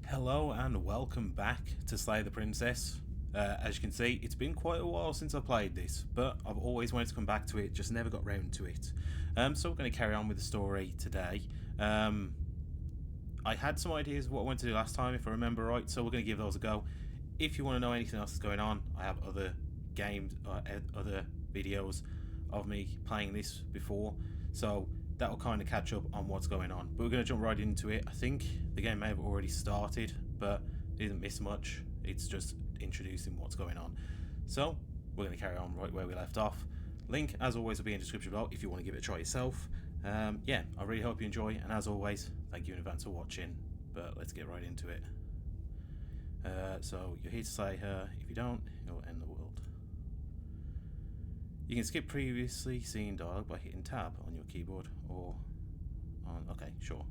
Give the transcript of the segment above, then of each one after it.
Hello and welcome back to Slay the Princess. As you can see, it's been quite a while since I played this, but I've always wanted to come back to it, just never got round to it. So we're going to carry on with the story today. I had some ideas of what I wanted to do last time, if I remember right, so we're going to give those a go. If you want to know anything else that's going on, I have other games, other videos of me playing this before, so that'll kind of catch up on what's going on. But we're going to jump right into it. I think the game may have already started, but it didn't miss much. It's just introducing what's going on. So we're going to carry on right where we left off. Link, as always, will be in the description below if you want to give it a try yourself. Yeah, I really hope you enjoy, and as always, thank you in advance for watching. But let's get right into it. So you're here to slay her. If you don't, you'll end the world. You can skip previously seen dialogue by hitting tab on your keyboard or on... Okay, sure.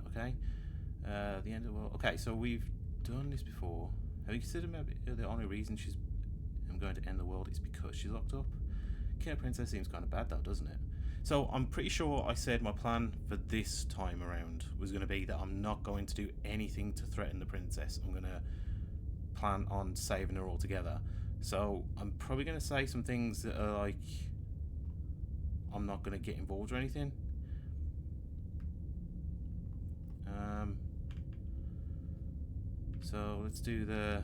Okay. The end of the world. Okay, so we've done this before. Have you considered maybe the only reason I'm going to end the world is because she's locked up? Killing a princess seems kind of bad though, doesn't it? So I'm pretty sure I said my plan for this time around was going to be that I'm not going to do anything to threaten the princess. I'm going to plan on saving her altogether. So I'm probably going to say some things that are like, I'm not going to get involved or anything. So let's do the...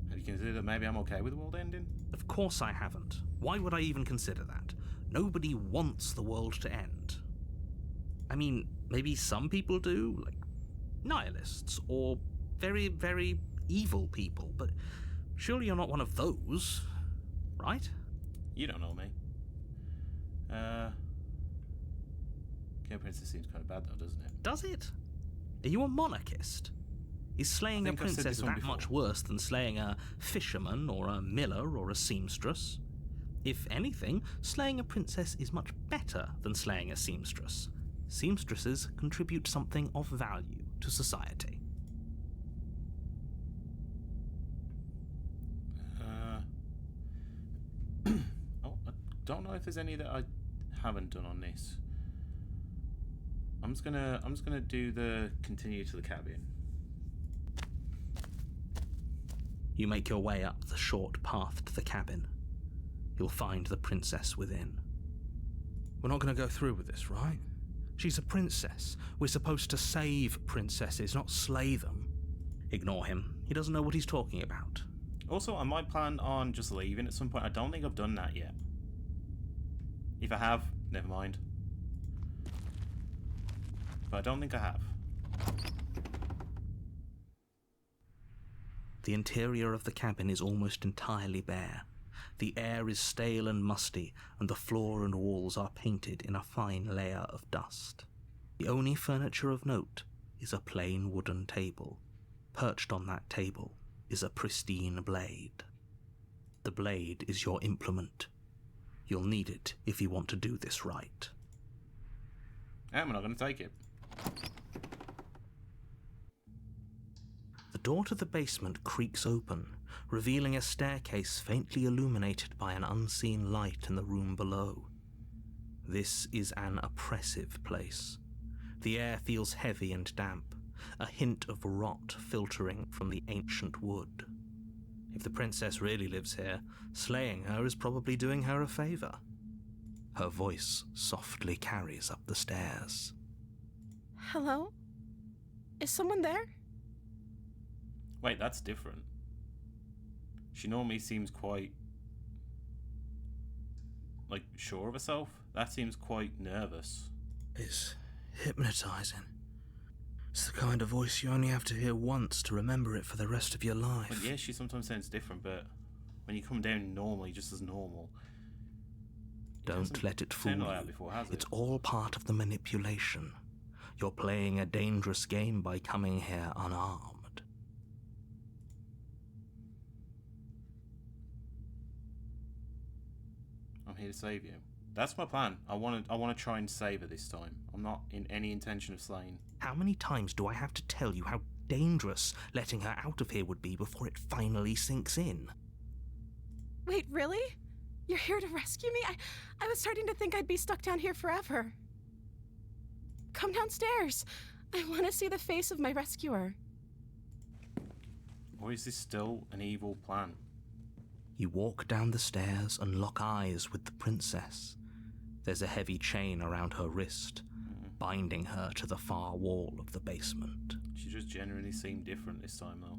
Have you considered that maybe I'm okay with the world ending? Of course I haven't. Why would I even consider that? Nobody wants the world to end. I mean, maybe some people do, like nihilists, or very, very evil people, but surely you're not one of those, right? You don't know me. Killing Princess seems kind of bad though, doesn't it? Does it? Are you a monarchist? Is slaying a princess that much worse than slaying a fisherman or a miller or a seamstress? If anything, slaying a princess is much better than slaying a seamstress. Seamstresses contribute something of value to society. I don't know if there's any that I haven't done on this. I'm just gonna do the continue to the cabin. You make your way up the short path to the cabin. You'll find the princess within. We're not going to go through with this, right? She's a princess. We're supposed to save princesses, not slay them. Ignore him. He doesn't know what he's talking about. Also, I might plan on just leaving at some point. I don't think I've done that yet. If I have, never mind. But I don't think I have. The interior of the cabin is almost entirely bare. The air is stale and musty, and the floor and walls are painted in a fine layer of dust. The only furniture of note is a plain wooden table. Perched on that table is a pristine blade. The blade is your implement. You'll need it if you want to do this right. I'm not going to take it. The door to the basement creaks open, revealing a staircase faintly illuminated by an unseen light in the room below. This is an oppressive place. The air feels heavy and damp, a hint of rot filtering from the ancient wood. If the princess really lives here, slaying her is probably doing her a favor. Her voice softly carries up the stairs. Hello? Is someone there? Wait, that's different. She normally seems quite... like, sure of herself. That seems quite nervous. It's hypnotizing. It's the kind of voice you only have to hear once to remember it for the rest of your life. Well, yeah, she sometimes sounds different, but when you come down normally, just as normal... Don't let it fool like that you. before, has it? It's all part of the manipulation. You're playing a dangerous game by coming here unarmed. I'm here to save you. That's my plan. I want to try and save her this time. I'm not in any intention of slaying. How many times do I have to tell you how dangerous letting her out of here would be before it finally sinks in? Wait, really? You're here to rescue me? I was starting to think I'd be stuck down here forever. come downstairs. I want to see the face of my rescuer. Or is this still an evil plan? You walk down the stairs and lock eyes with the princess. There's a heavy chain around her wrist, binding her to the far wall of the basement. She just genuinely seemed different this time, though.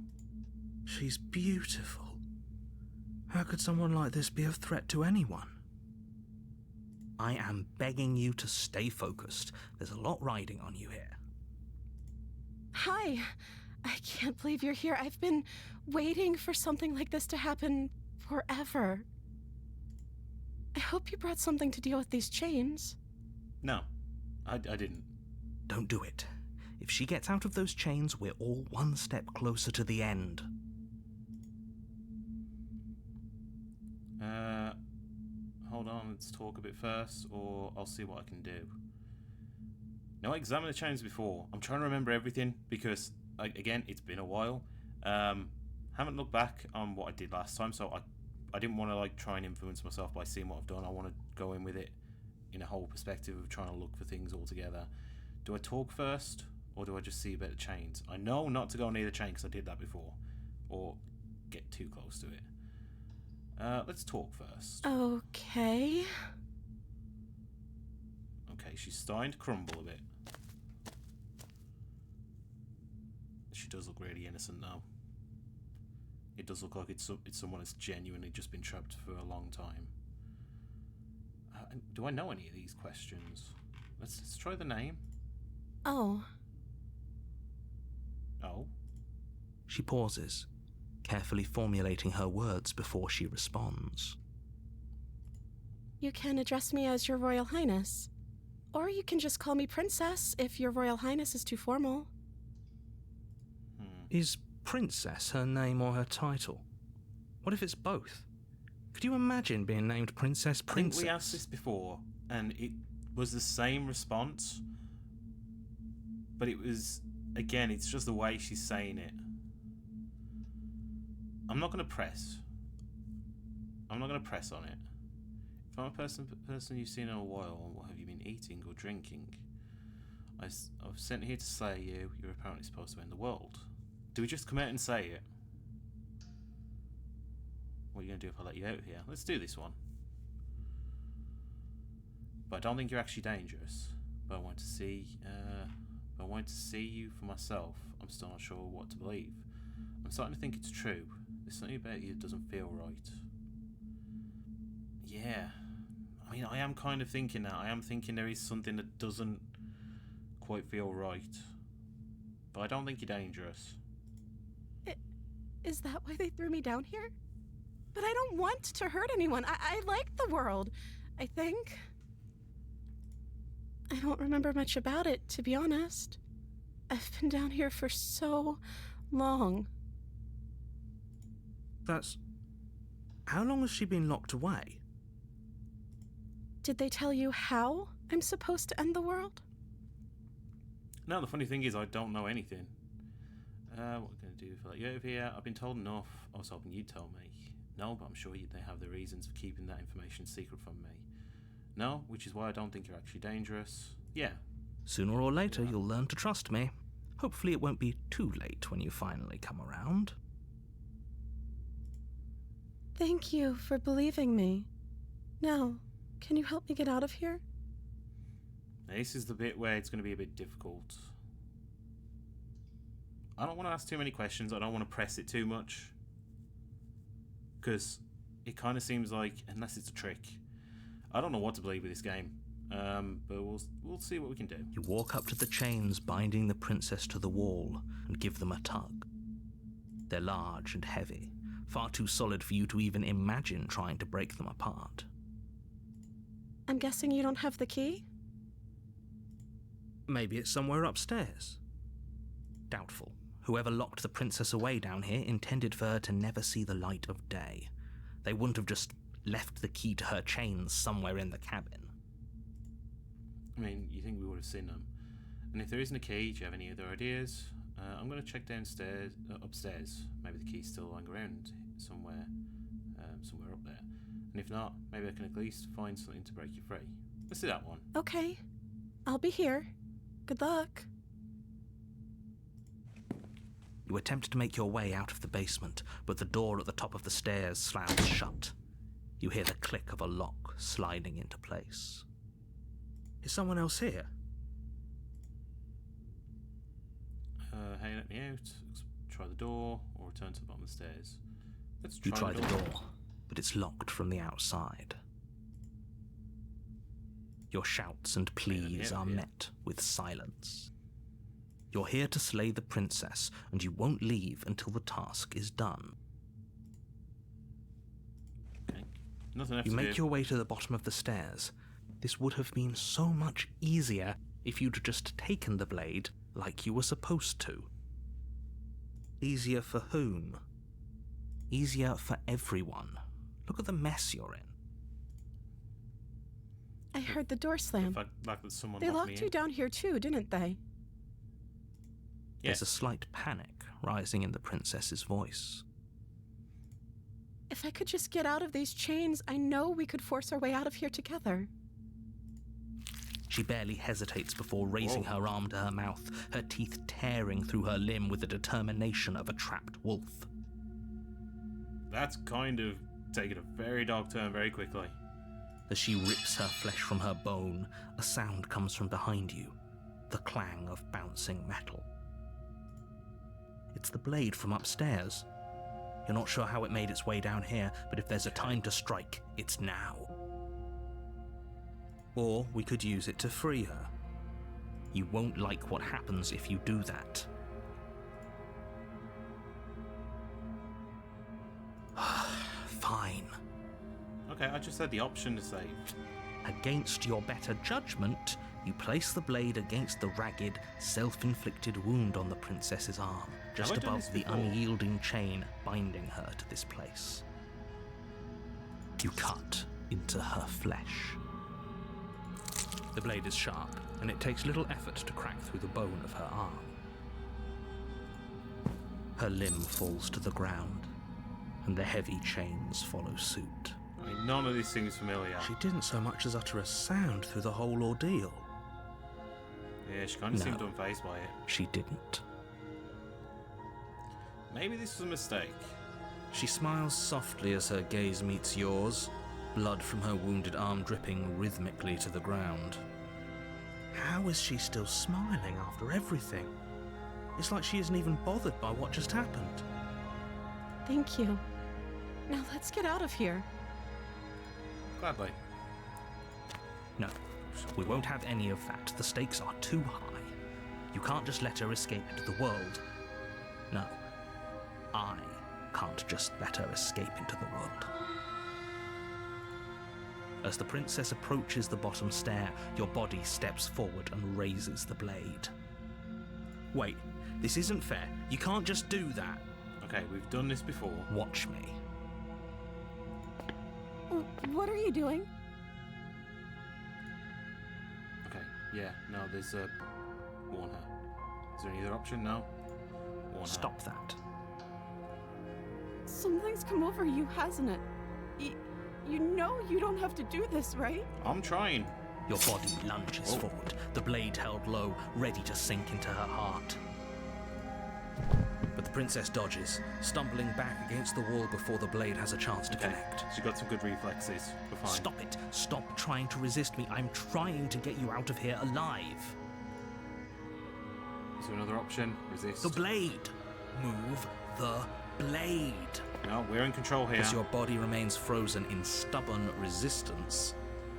She's beautiful. How could someone like this be a threat to anyone? I am begging you to stay focused. There's a lot riding on you here. Hi. I can't believe you're here. I've been waiting for something like this to happen forever. I hope you brought something to deal with these chains. No, I didn't. Don't do it. If she gets out of those chains, we're all one step closer to the end. Hold on, let's talk a bit first, or I'll see what I can do. Now, I examined the chains before. I'm trying to remember everything, because, again, it's been a while. Haven't looked back on what I did last time, so I didn't want to, try and influence myself by seeing what I've done. I want to go in with it in a whole perspective of trying to look for things all together. Do I talk first, or do I just see a bit of chains? I know not to go near the chain, because I did that before, or get too close to it. Let's talk first. Okay. Okay, she's starting to crumble a bit. She does look really innocent now. It does look like it's someone that's genuinely just been trapped for a long time. Do I know any of these questions? Let's try the name. Oh. Oh? She pauses, carefully formulating her words before she responds. You can address me as Your Royal Highness. Or you can just call me Princess if Your Royal Highness is too formal. Is Princess her name or her title? What if it's both? Could you imagine being named Princess? I think we asked this before, and it was the same response. But it was, again, it's just the way she's saying it. I'm not going to press. I'm not going to press on it. If I'm a person you've seen in a while, what have you been eating or drinking? I was sent here to slay you. You're apparently supposed to end the world. Do we just come out and say it? What are you going to do if I let you out here? Let's do this one. But I don't think you're actually dangerous. But I want to see you for myself. I'm still not sure what to believe. I'm starting to think it's true. There's something about you that doesn't feel right. Yeah. I mean, I am kind of thinking that. I am thinking there is something that doesn't quite feel right. But I don't think you're dangerous. Is that why they threw me down here? But I don't want to hurt anyone. I like the world, I think. I don't remember much about it, to be honest. I've been down here for so long. How long has she been locked away? Did they tell you how I'm supposed to end the world? No, the funny thing is I don't know anything. What are we going to do if I let you over here? I've been told enough. I was hoping you'd tell me. No, but I'm sure they have their reasons for keeping that information secret from me. No, which is why I don't think you're actually dangerous. Yeah. Sooner or later, you'll learn to trust me. Hopefully it won't be too late when you finally come around. Thank you for believing me. Now, can you help me get out of here? Now, this is the bit where it's going to be a bit difficult. I don't want to ask too many questions. I don't want to press it too much. Because it kind of seems like, unless it's a trick, I don't know what to believe with this game. But we'll see what we can do. You walk up to the chains binding the princess to the wall and give them a tug. They're large and heavy, far too solid for you to even imagine trying to break them apart. I'm guessing you don't have the key? Maybe it's somewhere upstairs. Doubtful. Whoever locked the princess away down here intended for her to never see the light of day. They wouldn't have just left the key to her chains somewhere in the cabin. I mean, you think we would have seen them. And if there isn't a key, do you have any other ideas? I'm going to check upstairs. Maybe the key's still lying around somewhere up there. And if not, maybe I can at least find something to break you free. Let's do that one. Okay. I'll be here. Good luck. You attempt to make your way out of the basement, but the door at the top of the stairs slams shut. You hear the click of a lock sliding into place. Is someone else here? Hey, let me out. Let's try the door or return to the bottom of the stairs. Let's You try the door, but it's locked from the outside. Your shouts and pleas are met with silence. You're here to slay the princess, and you won't leave until the task is done. Okay. Nothing else You to make do. your way to the bottom of the stairs. This would have been so much easier if you'd just taken the blade like you were supposed to. Easier for whom? Easier for everyone. Look at the mess you're in. I heard the door The slam. fact, like that someone They locked me locked you in. down here too, didn't they? There's Yes. a slight panic rising in the princess's voice. If I could just get out of these chains, I know we could force our way out of here together. She barely hesitates before raising Whoa. her arm to her mouth, her teeth tearing through her limb with the determination of a trapped wolf. That's kind of taken a very dark turn very quickly. As she rips her flesh from her bone, a sound comes from behind you, the clang of bouncing metal. It's the blade from upstairs. You're not sure how it made its way down here, but if there's a time to strike, it's now. Or we could use it to free her. You won't like what happens if you do that. Fine. Okay, I just had the option to save. Against your better judgment, you place the blade against the ragged, self-inflicted wound on the princess's arm, just I done above this the before? unyielding chain binding her to this place. You cut into her flesh. The blade is sharp, and it takes little effort to crack through the bone of her arm. Her limb falls to the ground, and the heavy chains follow suit. I mean, none of this seems familiar. She didn't so much as utter a sound through the whole ordeal. Yeah, she kind of seemed No. unfazed by it. She didn't. Maybe this was a mistake. She smiles softly as her gaze meets yours, blood from her wounded arm dripping rhythmically to the ground. How is she still smiling after everything? It's like she isn't even bothered by what just happened. Thank you. Now let's get out of here. Gladly. No, we won't have any of that. The stakes are too high. You can't just let her escape into the world. No, I can't just let her escape into the world. As the princess approaches the bottom stair, your body steps forward and raises the blade. Wait, this isn't fair. You can't just do that. Okay, we've done this before. Watch me. What are you doing? Okay, yeah, no, there's a... warn her. Is there any other option? No? Warn her. Stop that. Something's come over you, hasn't it? You know you don't have to do this, right? I'm trying. Your body lunges Oh. forward, the blade held low, ready to sink into her heart. But the princess dodges, stumbling back against the wall before the blade has a chance to Okay, connect. she got some good reflexes. We're fine. Stop it! Stop trying to resist me. I'm trying to get you out of here alive. Is there another option? Resist. The blade! Move the blade! No, we're in control here. As your body remains frozen in stubborn resistance,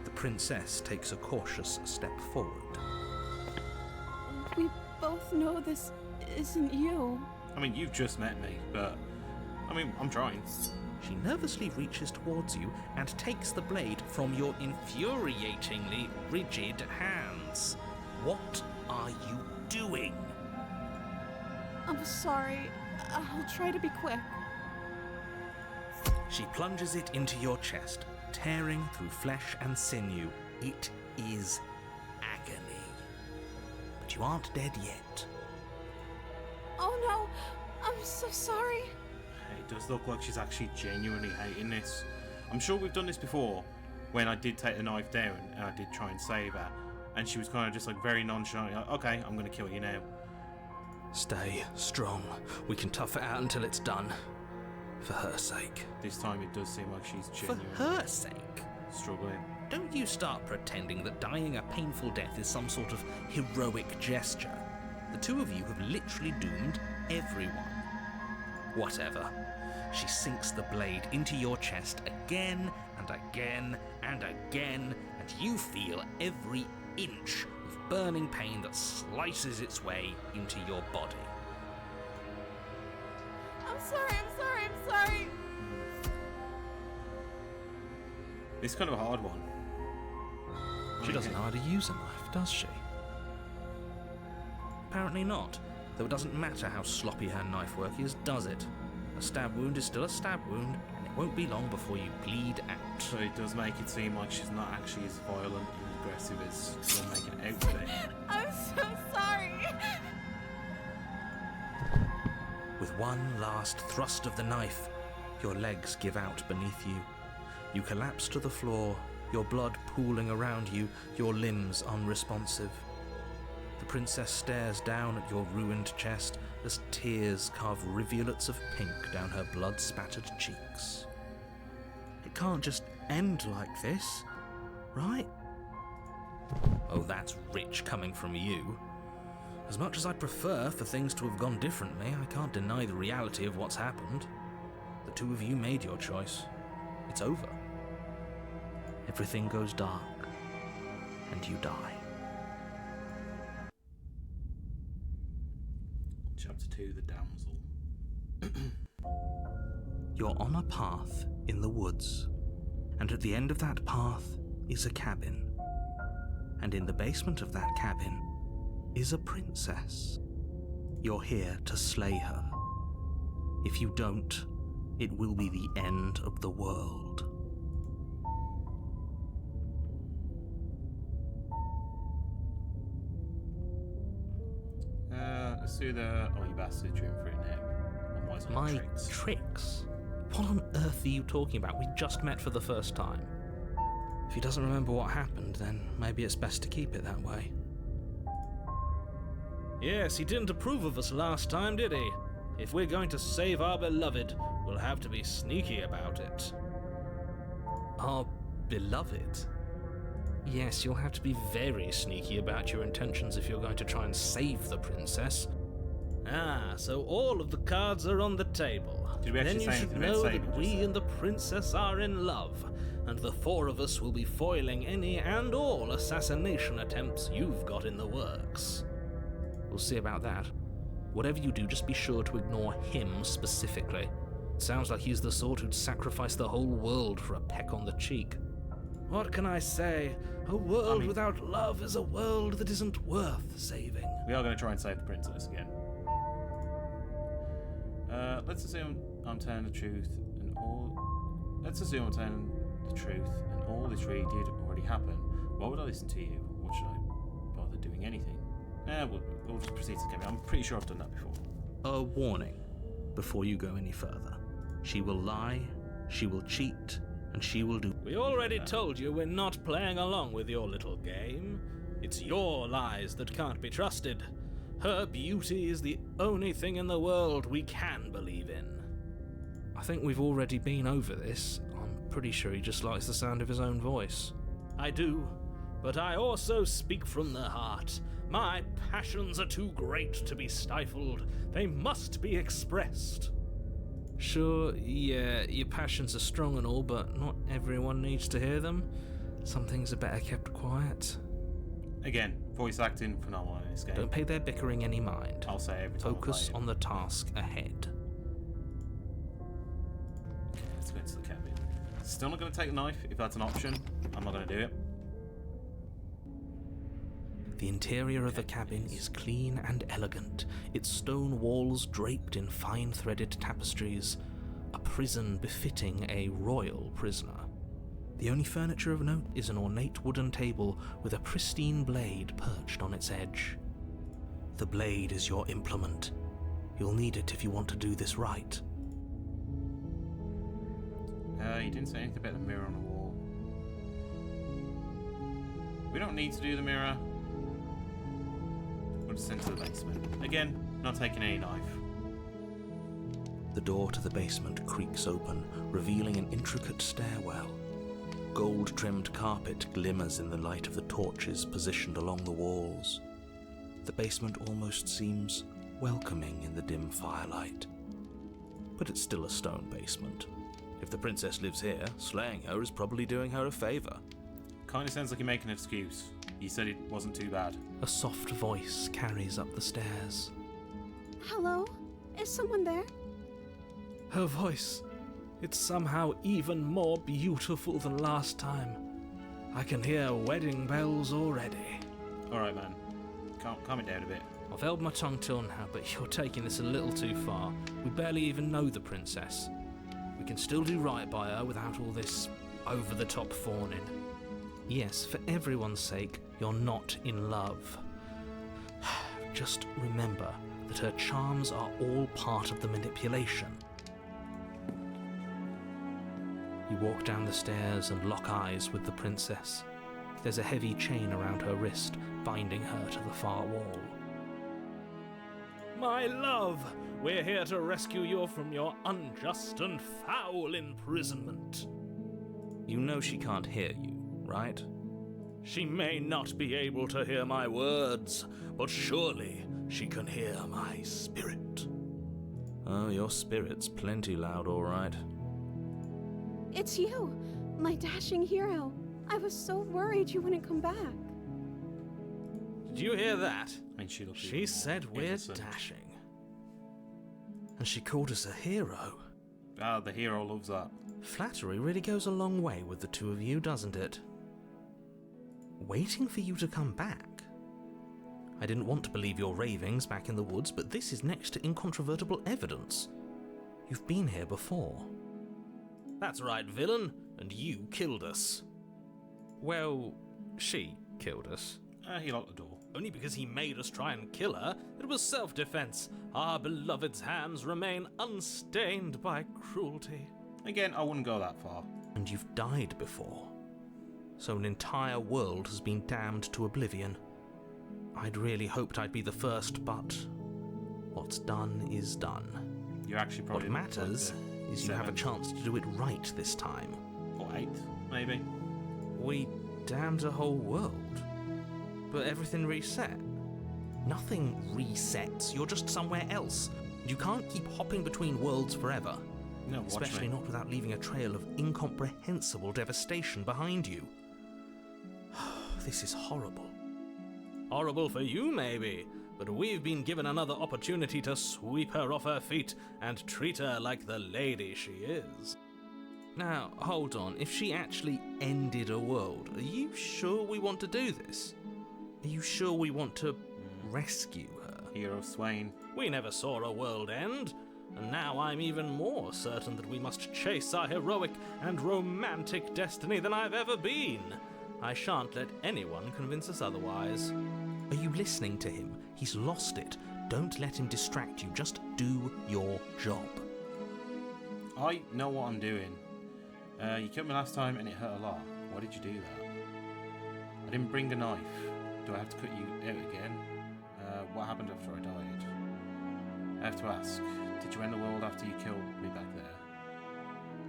the princess takes a cautious step forward. We both know this isn't you. I mean, you've just met me, but... I mean, I'm trying. She nervously reaches towards you and takes the blade from your infuriatingly rigid hands. What are you doing? I'm sorry. I'll try to be quick. She plunges it into your chest, tearing through flesh and sinew. It is agony. But you aren't dead yet. Oh no! I'm so sorry. It does look like she's actually genuinely hating this. I'm sure we've done this before, when I did take the knife down and I did try and save her, and she was kind of just like very nonchalant, like, okay, I'm gonna kill you now. Stay strong. We can tough it out until it's done. For her sake. This time it does seem like she's For genuinely her sake? struggling. Don't you start pretending that dying a painful death is some sort of heroic gesture. The two of you have literally doomed everyone. Whatever. She sinks the blade into your chest again and again and again, and you feel every inch of burning pain that slices its way into your body. I'm sorry, I'm sorry, I'm sorry. It's kind of a hard one. She doesn't know how to use a knife, does she? Apparently not, though it doesn't matter how sloppy her knife work is, does it? A stab wound is still a stab wound, and it won't be long before you bleed out. So it does make it seem like she's not actually as violent and aggressive as you're making it out to be. I'm so sorry. With one last thrust of the knife, your legs give out beneath you. You collapse to the floor, your blood pooling around you, your limbs unresponsive. The princess stares down at your ruined chest as tears carve rivulets of pink down her blood-spattered cheeks. It can't just end like this, right? Oh, that's rich coming from you. As much as I'd prefer for things to have gone differently, I can't deny the reality of what's happened. The two of you made your choice. It's over. Everything goes dark, and you die. Chapter 2, The Damsel. You're on a path in the woods, and at the end of that path is a cabin. And in the basement of that cabin is a princess. You're here to slay her. If you don't, it will be the end of the world. Let's do the... Oh, you bastard, you're in for it now. Otherwise I'll My have tricks. tricks? What on earth are you talking about? We just met for the first time. If he doesn't remember what happened, then maybe it's best to keep it that way. Yes, he didn't approve of us last time, did he? If we're going to save our beloved, we'll have to be sneaky about it. Our beloved? Yes, you'll have to be very sneaky about your intentions if you're going to try and save the princess. Ah, so all of the cards are on the table. Did we actually Then you say should anything about know saving that we just and the princess are in love, and the four of us will be foiling any and all assassination attempts you've got in the works. We'll see about that. Whatever you do, just be sure to ignore him specifically. It sounds like he's the sort who'd sacrifice the whole world for a peck on the cheek. What can I say? A world without love is a world that isn't worth saving. We are going to try and save the princess again. Let's assume I'm telling the truth and all... Let's assume I'm telling the truth and all this really did already happen. Why would I listen to you? What should I bother doing anything? We'll just proceed to the cabin. I'm pretty sure I've done that before. A warning before you go any further. She will lie, she will cheat, and she will do... We already told you we're not playing along with your little game. It's your lies that can't be trusted. Her beauty is the only thing in the world we can believe in. I think we've already been over this. I'm pretty sure he just likes the sound of his own voice. I do, but I also speak from the heart. My passions are too great to be stifled. They must be expressed. Sure, yeah, your passions are strong and all, but not everyone needs to hear them. Some things are better kept quiet. Again, voice acting phenomenal in this game. Don't pay their bickering any mind. I'll say every time I Focus play it. on the task ahead. Let's go into the cabin. Still not going to take a knife. If that's an option, I'm not going to do it. The interior of the cabin is clean and elegant, its stone walls draped in fine threaded tapestries, a prison befitting a royal prisoner. The only furniture of note is an ornate wooden table with a pristine blade perched on its edge. The blade is your implement. You'll need it if you want to do this right. You didn't say anything about the mirror on the wall. We don't need to do the mirror. descend to the basement. Again, not taking any knife. The door to the basement creaks open, revealing an intricate stairwell. Gold-trimmed carpet glimmers in the light of the torches positioned along the walls. The basement almost seems welcoming in the dim firelight. But it's still a stone basement. If the princess lives here, slaying her is probably doing her a favour. Kinda sounds like you're making an excuse. You said it wasn't too bad. A soft voice carries up the stairs. Hello? Is someone there? Her voice, it's somehow even more beautiful than last time. I can hear wedding bells already. Alright, man. Calm it down a bit. I've held my tongue till now, but you're taking this a little too far. We barely even know the princess. We can still do right by her without all this over-the-top fawning. Yes, for everyone's sake, you're not in love. Just remember that her charms are all part of the manipulation. You walk down the stairs and lock eyes with the princess. There's a heavy chain around her wrist, binding her to the far wall. My love, we're here to rescue you from your unjust and foul imprisonment. You know she can't hear you, right? She may not be able to hear my words, but surely she can hear my spirit. Oh, your spirit's plenty loud, all right. It's you, my dashing hero. I was so worried you wouldn't come back. Did you hear that? I mean, She said we're innocent. dashing. And she called us a hero. Ah, the hero loves that. Flattery really goes a long way with the two of you, doesn't it? Waiting for you to come back. I didn't want to believe your ravings back in the woods, but this is next to incontrovertible evidence. You've been here before. That's right, villain, and you killed us. Well, she killed us. He locked the door. Only because he made us try and kill her. It was self-defense. Our beloved's hands remain unstained by cruelty. Again, I wouldn't go that far. And you've died before. So an entire world has been damned to oblivion. I'd really hoped I'd be the first, but what's done is done. You're actually probably What matters is you have a seventh chance to do it right this time. or 8th, maybe. We damned a whole world, but everything reset. Nothing resets, you're just somewhere else. You can't keep hopping between worlds forever. No, watch Especially me. not without leaving a trail of incomprehensible devastation behind you. This is horrible. Horrible for you, maybe, but we've been given another opportunity to sweep her off her feet and treat her like the lady she is. Now, hold on. If she actually ended a world, are you sure we want to do this? Are you sure we want to rescue her? Hero Swain. We never saw a world end, and now I'm even more certain that we must chase our heroic and romantic destiny than I've ever been. I shan't let anyone convince us otherwise. Are you listening to him? He's lost it. Don't let him distract you. Just do your job. I know what I'm doing. You killed me last time and it hurt a lot. Why did you do that? I didn't bring a knife. Do I have to cut you out again? What happened after I died? I have to ask, did you end the world after you killed me back there?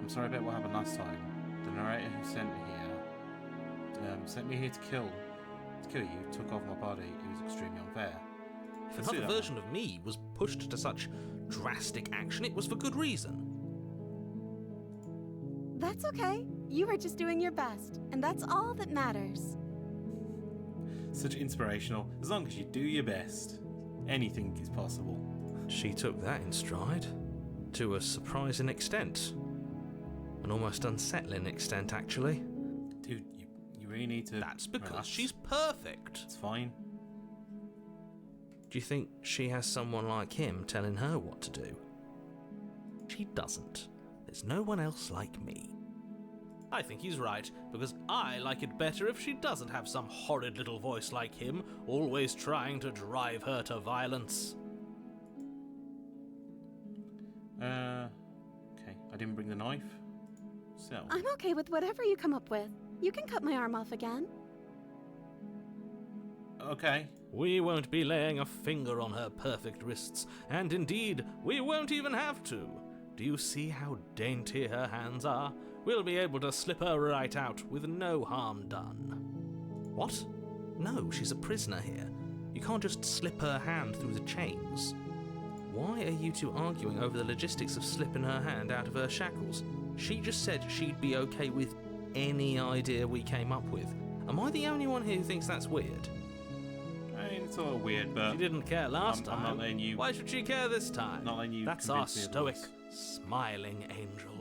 I'm sorry about what happened last time. The narrator who sent me here to kill you, took off my body. It was extremely unfair. If Let's do another that version of me was pushed to such drastic action, it was for good reason. That's okay. You were just doing your best, and that's all that matters. Such inspirational. As long as you do your best, anything is possible. She took that in stride. To a surprising extent. An almost unsettling extent, actually. Dude, you really need to. That's because relax. she's perfect. It's fine. Do you think she has someone like him telling her what to do? She doesn't. There's no one else like me. I think he's right, because I like it better if she doesn't have some horrid little voice like him, always trying to drive her to violence. Okay. I didn't bring the knife. So. I'm okay with whatever you come up with. You can cut my arm off again. Okay. We won't be laying a finger on her perfect wrists, and indeed, we won't even have to. Do you see how dainty her hands are? We'll be able to slip her right out with no harm done. What? No, she's a prisoner here. You can't just slip her hand through the chains. Why are you two arguing over the logistics of slipping her hand out of her shackles? She just said she'd be okay with any idea we came up with. Am I the only one here who thinks that's weird? I mean, it's a little weird, but She didn't care last time. I'm not letting you. Why should she care this time? Not letting you. That's our convince me stoic, otherwise. smiling angel.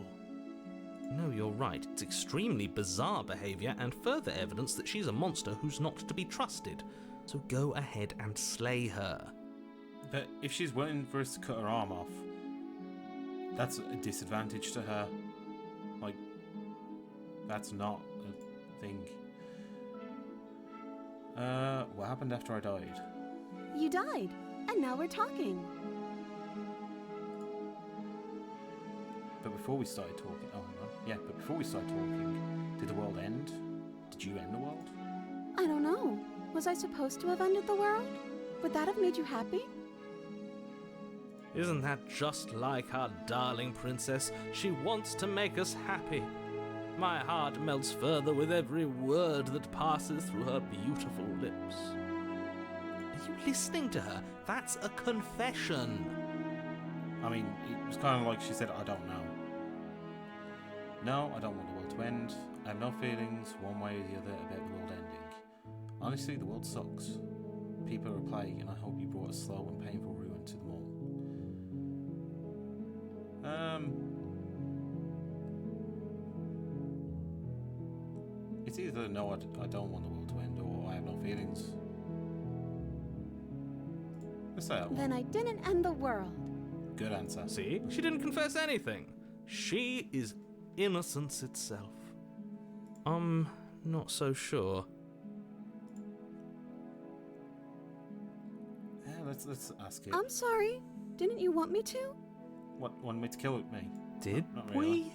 No, you're right. It's extremely bizarre behaviour and further evidence that she's a monster who's not to be trusted. So go ahead and slay her. But if she's willing for us to cut her arm off, that's a disadvantage to her. Like, that's not a thing. What happened after I died? You died, and now we're talking. But before we started talking, but before we started talking, did the world end? Did you end the world? I don't know. Was I supposed to have ended the world? Would that have made you happy? Isn't that just like our darling princess? She wants to make us happy. My heart melts further with every word that passes through her beautiful lips. Are you listening to her? That's a confession. I mean, it was kind of like she said, I don't know. No, I don't want the world to end. I have no feelings one way or the other about the world ending. Honestly, the world sucks. People are a plague, and I hope you brought a slow and painful ruin to them all. It's either no, I don't want the world to end, or I have no feelings. Let's say that one. Then I didn't end the world. Good answer. See? She didn't confess anything. She is innocence itself. I'm not so sure. Yeah, let's ask it. I'm sorry. Didn't you want me to? What, want me to kill me? Did Not really. we?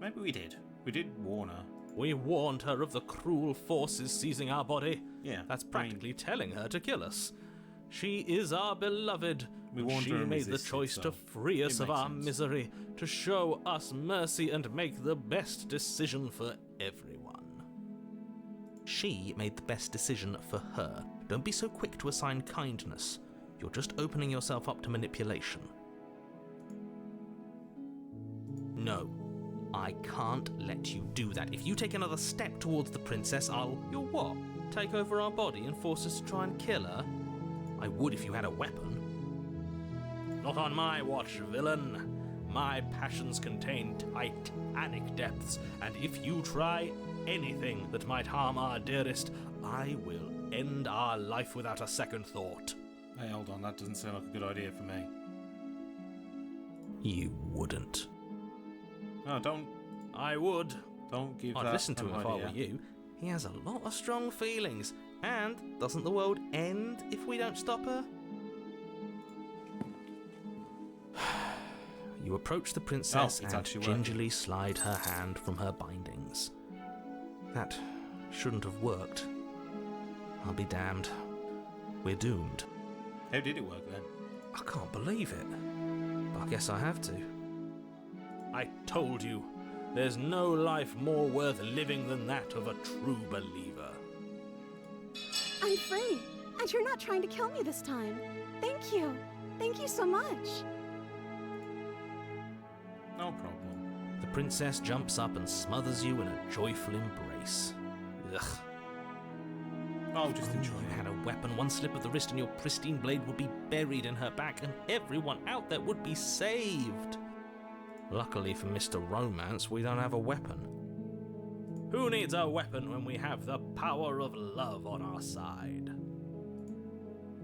Maybe we did. We did warn her. We warned her of the cruel forces seizing our body. Yeah. That's I mean, practically telling her to kill us. She is our beloved. We but warned she her and made the resisted, choice so to free us it of makes our sense. misery, to show us mercy and make the best decision for everyone. She made the best decision for her. Don't be so quick to assign kindness. You're just opening yourself up to manipulation. No, I can't let you do that. If you take another step towards the princess, You'll what? Take over our body and force us to try and kill her? I would if you had a weapon. Not on my watch, villain. My passions contain titanic depths, and if you try anything that might harm our dearest, I will end our life without a second thought. Hey, hold on. That doesn't sound like a good idea for me. You wouldn't. No, don't I would. give I'd that listen to an him if I idea. were you. He has a lot of strong feelings. And doesn't the world end if we don't stop her? You approach the princess Oh, it's and actually working. gingerly slide her hand from her bindings. That shouldn't have worked. I'll be damned. We're doomed. How did it work then? I can't believe it. But I guess I have to. I told you, there's no life more worth living than that of a true believer. I'm free, and you're not trying to kill me this time. Thank you. Thank you so much. No problem. The princess jumps up and smothers you in a joyful embrace. Ugh. I'll just If enjoy you it. had a weapon, one slip of the wrist and your pristine blade would be buried in her back, and everyone out there would be saved. Luckily for Mr. Romance, we don't have a weapon. Who needs a weapon when we have the power of love on our side?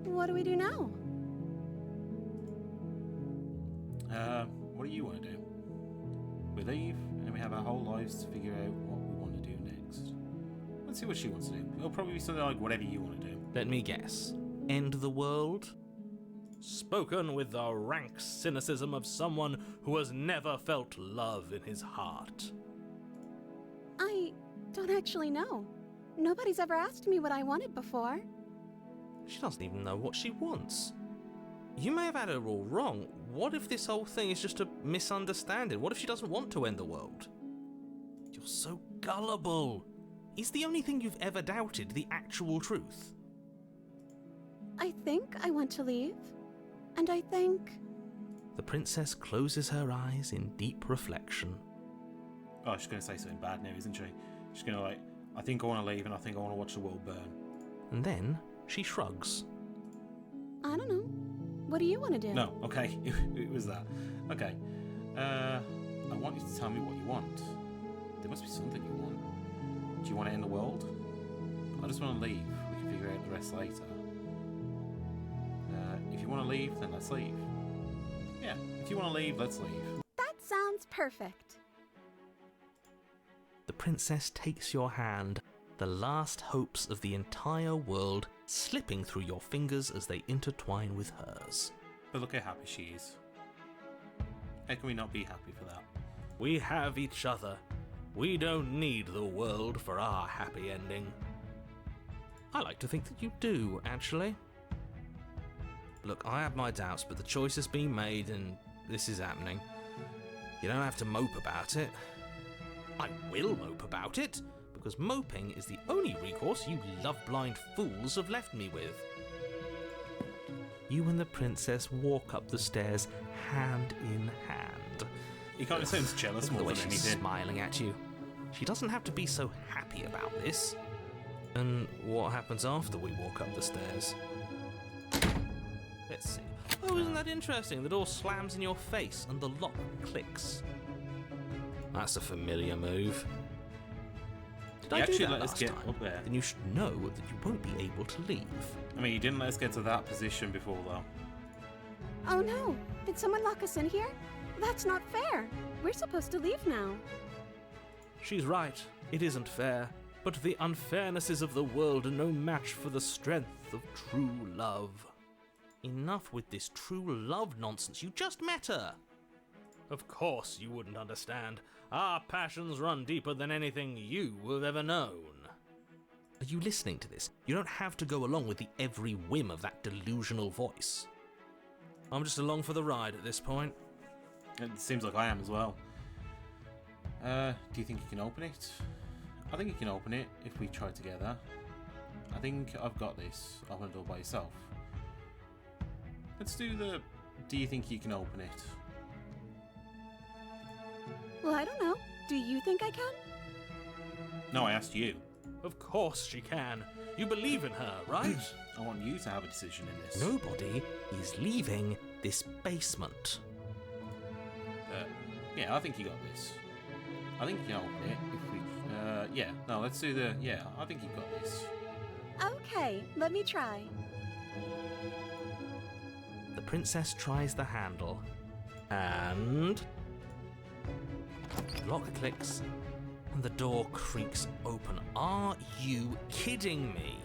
What do we do now? What do you want to do? We leave, and we have our whole lives to figure out what we want to do next. Let's see what she wants to do. It'll probably be something like whatever you want to do. Let me guess. End the world? Spoken with the rank cynicism of someone who has never felt love in his heart. I don't actually know. Nobody's ever asked me what I wanted before. She doesn't even know what she wants. You may have had her all wrong. What if this whole thing is just a misunderstanding? What if she doesn't want to end the world? You're so gullible. Is the only thing you've ever doubted the actual truth? I think I want to leave. And I think... The princess closes her eyes in deep reflection. Oh, she's going to say something bad now, isn't she? She's going to like, I think I want to leave and I think I want to watch the world burn. And then she shrugs. I don't know. What do you want to do? No, okay, it was that. Okay. I want you to tell me what you want. There must be something you want. Do you want to end the world? I just want to leave. We can figure out the rest later. If you want to leave, then let's leave. Yeah, if you want to leave, let's leave. That sounds perfect. The princess takes your hand, the last hopes of the entire world slipping through your fingers as they intertwine with hers. But look how happy she is. How can we not be happy for that? We have each other. We don't need the world for our happy ending. I like to think that you do, actually. Look, I have my doubts, but the choice has been made and this is happening. You don't have to mope about it. I will mope about it, because moping is the only recourse you love-blind fools have left me with. You and the princess walk up the stairs hand in hand. He kind of sounds jealous Look more at the way than she's anything. smiling at you. She doesn't have to be so happy about this. And what happens after we walk up the stairs? Let's see. Oh, isn't that interesting? The door slams in your face and the lock clicks. That's a familiar move. Did I do actually that let us last get time? up there. Then you should know that you won't be able to leave. I mean, you didn't let us get to that position before, though. Oh no! Did someone lock us in here? That's not fair. We're supposed to leave now. She's right. It isn't fair. But the unfairnesses of the world are no match for the strength of true love. Enough with this true love nonsense. You just met her. Of course you wouldn't understand. Our passions run deeper than anything you have ever known. Are you listening to this? You don't have to go along with the every whim of that delusional voice. I'm just along for the ride at this point. It seems like I am as well. Do you think you can open it? I think you can open it if we try together. I think I've got this. Open the door by yourself. Let's do the... Do you think you can open it? Well, I don't know. Do you think I can? No, I asked you. Of course she can. You believe in her, right? I want you to have a decision in this. Nobody is leaving this basement. Yeah, I think you got this. I think you can open it if we... yeah. No, let's do the... Yeah, I think you've got this. Okay, let me try. The princess tries the handle, and... the lock clicks, and the door creaks open. Are you kidding me?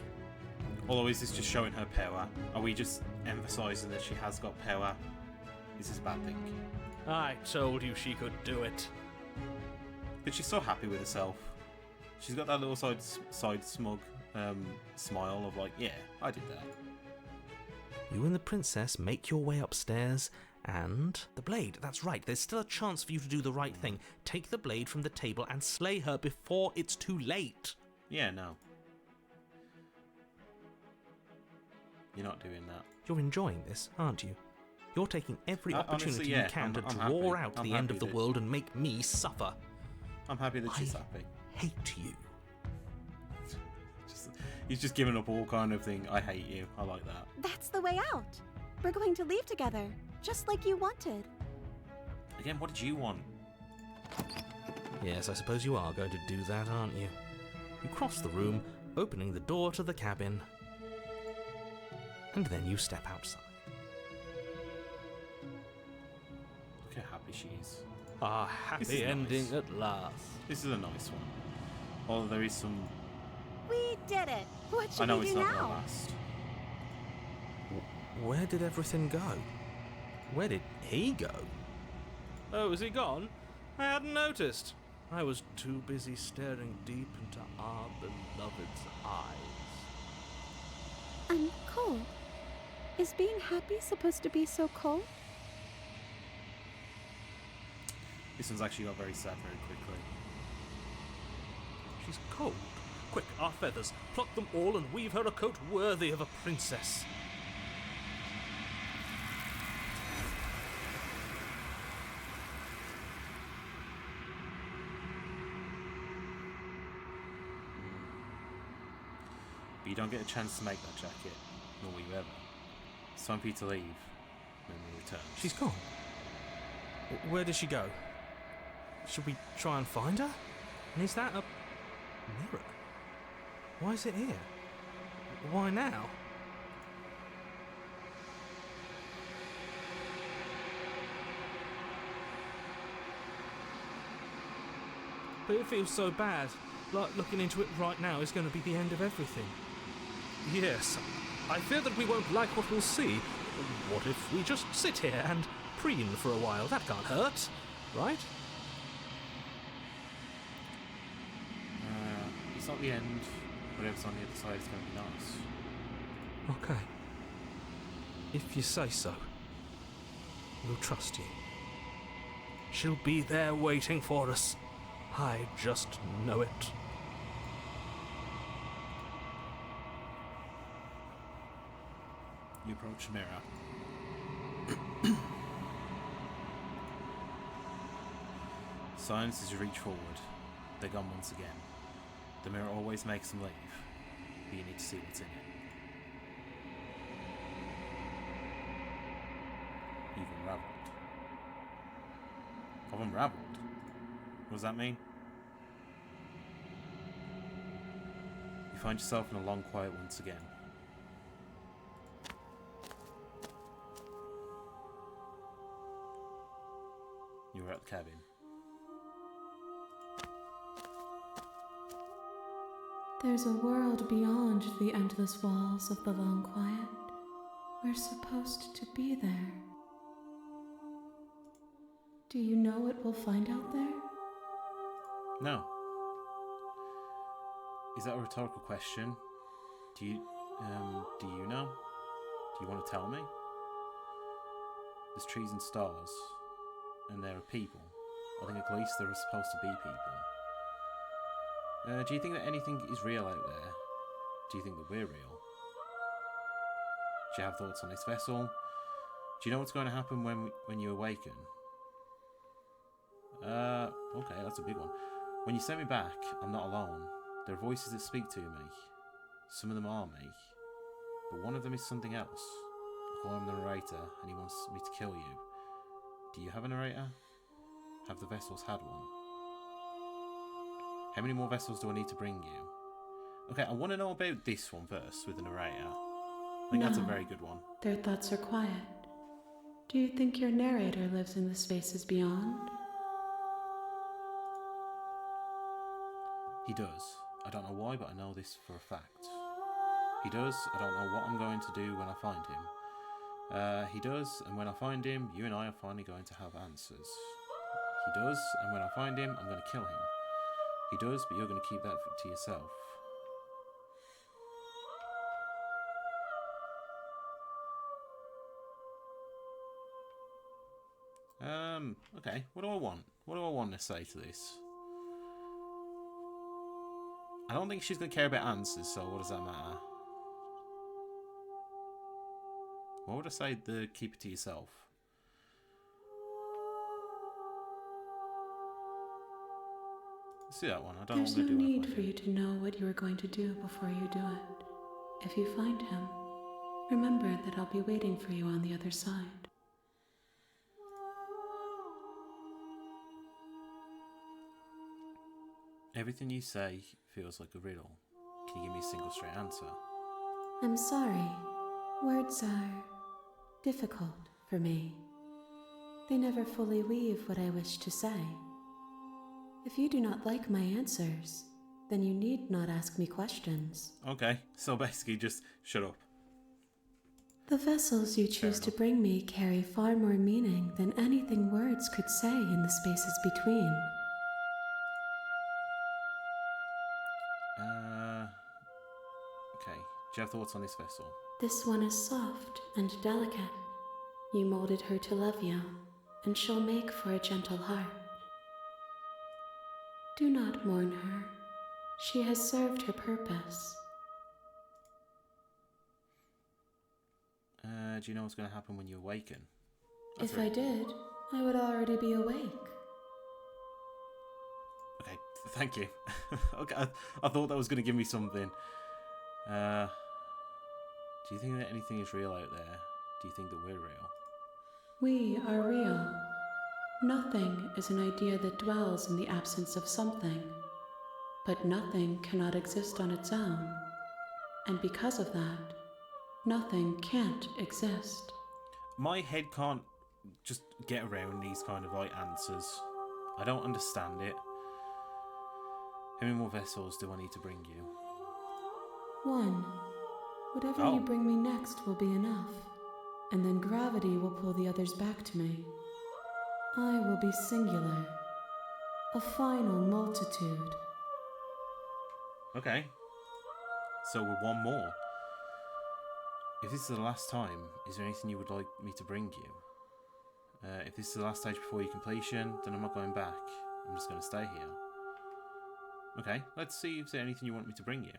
Although, is this just showing her power? Are we just emphasising that she has got power? Is this a bad thing? I told you she could do it. But she's so happy with herself. She's got that little side smug smile of like, yeah, I did that. You and the princess make your way upstairs, and... the blade, that's right, there's still a chance for you to do the right thing. Take the blade from the table and slay her before it's too late. Yeah, no. You're not doing that. You're enjoying this, aren't you? You're taking every opportunity honestly, yeah, you can to I'm draw happy. out I'm the end of happy the that- world and make me suffer. I'm happy that she's I happy. hate you. He's just giving up all kind of thing. I hate you. I like that. That's the way out. We're going to leave together, just like you wanted. Again, what did you want? Yes, I suppose you are going to do that, aren't you? You cross the room, opening the door to the cabin. And then you step outside. Look how happy she is. Our This happy is ending nice. at last. This is a nice one. Although there is some... We did it. What I should know we it's do not going to now? last. Where did everything go? Where did he go? Oh, is he gone? I hadn't noticed. I was too busy staring deep into our beloved's eyes. I'm cold. Is being happy supposed to be so cold? This one's actually got very sad very quickly. She's cold. Quick, our feathers. Pluck them all and weave her a coat worthy of a princess. But you don't get a chance to make that jacket, nor will you ever. It's time for you to leave when we return. She's gone. Where did she go? Should we try and find her? And is that a mirror? Why is it here? Why now? But it feels so bad. Like looking into it right now is going to be the end of everything. Yes, I fear that we won't like what we'll see. What if we just sit here and preen for a while? That can't hurt, right? It's not the end. Whatever's on the other side is going to be nice. Okay. If you say so, we'll trust you. She'll be there waiting for us. I just know it. You approach the mirror. Silence as you reach forward. They're gone once again. The mirror always makes them leave, but you need to see what's in it. You've unraveled. I've unraveled? What does that mean? You find yourself in a long quiet once again. You're at the cabin. There's a world beyond the endless walls of the long quiet. We're supposed to be there. Do you know what we'll find out there? No. Is that a rhetorical question? Do you know? Do you want to tell me? There's trees and stars, and there are people. I think at least there are supposed to be people. Do you think that anything is real out there? Do you think that we're real? Do you have thoughts on this vessel? Do you know what's going to happen when you awaken? Okay, that's a big one. When you send me back, I'm not alone. There are voices that speak to me. Some of them are me. But one of them is something else. I call him the narrator, and he wants me to kill you. Do you have a narrator? Have the vessels had one? How many more vessels do I need to bring you? Okay, I want to know about this one first, with the narrator. I think that's a very good one. Their thoughts are quiet. Do you think your narrator lives in the spaces beyond? He does. I don't know why, but I know this for a fact. He does. I don't know what I'm going to do when I find him. He does, and when I find him, you and I are finally going to have answers. He does, and when I find him, I'm going to kill him. He does, but you're going to keep that to yourself. Okay, what do I want? What do I want to say to this? I don't think she's going to care about answers, so what does that matter? What would I say? Keep it to yourself. Let's do that one. I don't There's know no what I'm going to do. need for you to know what you are going to do before you do it. If you find him, remember that I'll be waiting for you on the other side. Everything you say feels like a riddle. Can you give me a single straight answer? I'm sorry. Words are difficult for me. They never fully weave what I wish to say. If you do not like my answers, then you need not ask me questions. Okay, so basically just shut up. The vessels you choose to bring me carry far more meaning than anything words could say in the spaces between. Okay, Do you have thoughts on this vessel? This one is soft and delicate. You molded her to love you, and she'll make for a gentle heart. Do not mourn her. She has served her purpose. Do you know what's going to happen when you awaken? If I did, I would already be awake. Okay, thank you. Okay, I thought that was going to give me something. Do you think that anything is real out there? Do you think that we're real? We are real. Nothing is an idea that dwells in the absence of something. But nothing cannot exist on its own. And because of that, nothing can't exist. My head can't just get around these kind of like answers. I don't understand it. How many more vessels do I need to bring you? One. Whatever you bring me next will be enough. And then gravity will pull the others back to me. I will be singular. A final multitude. Okay. So we're one more. If this is the last time, is there anything you would like me to bring you? If this is the last stage before your completion, then I'm not going back. I'm just going to stay here. Okay, let's see if there's anything you want me to bring you.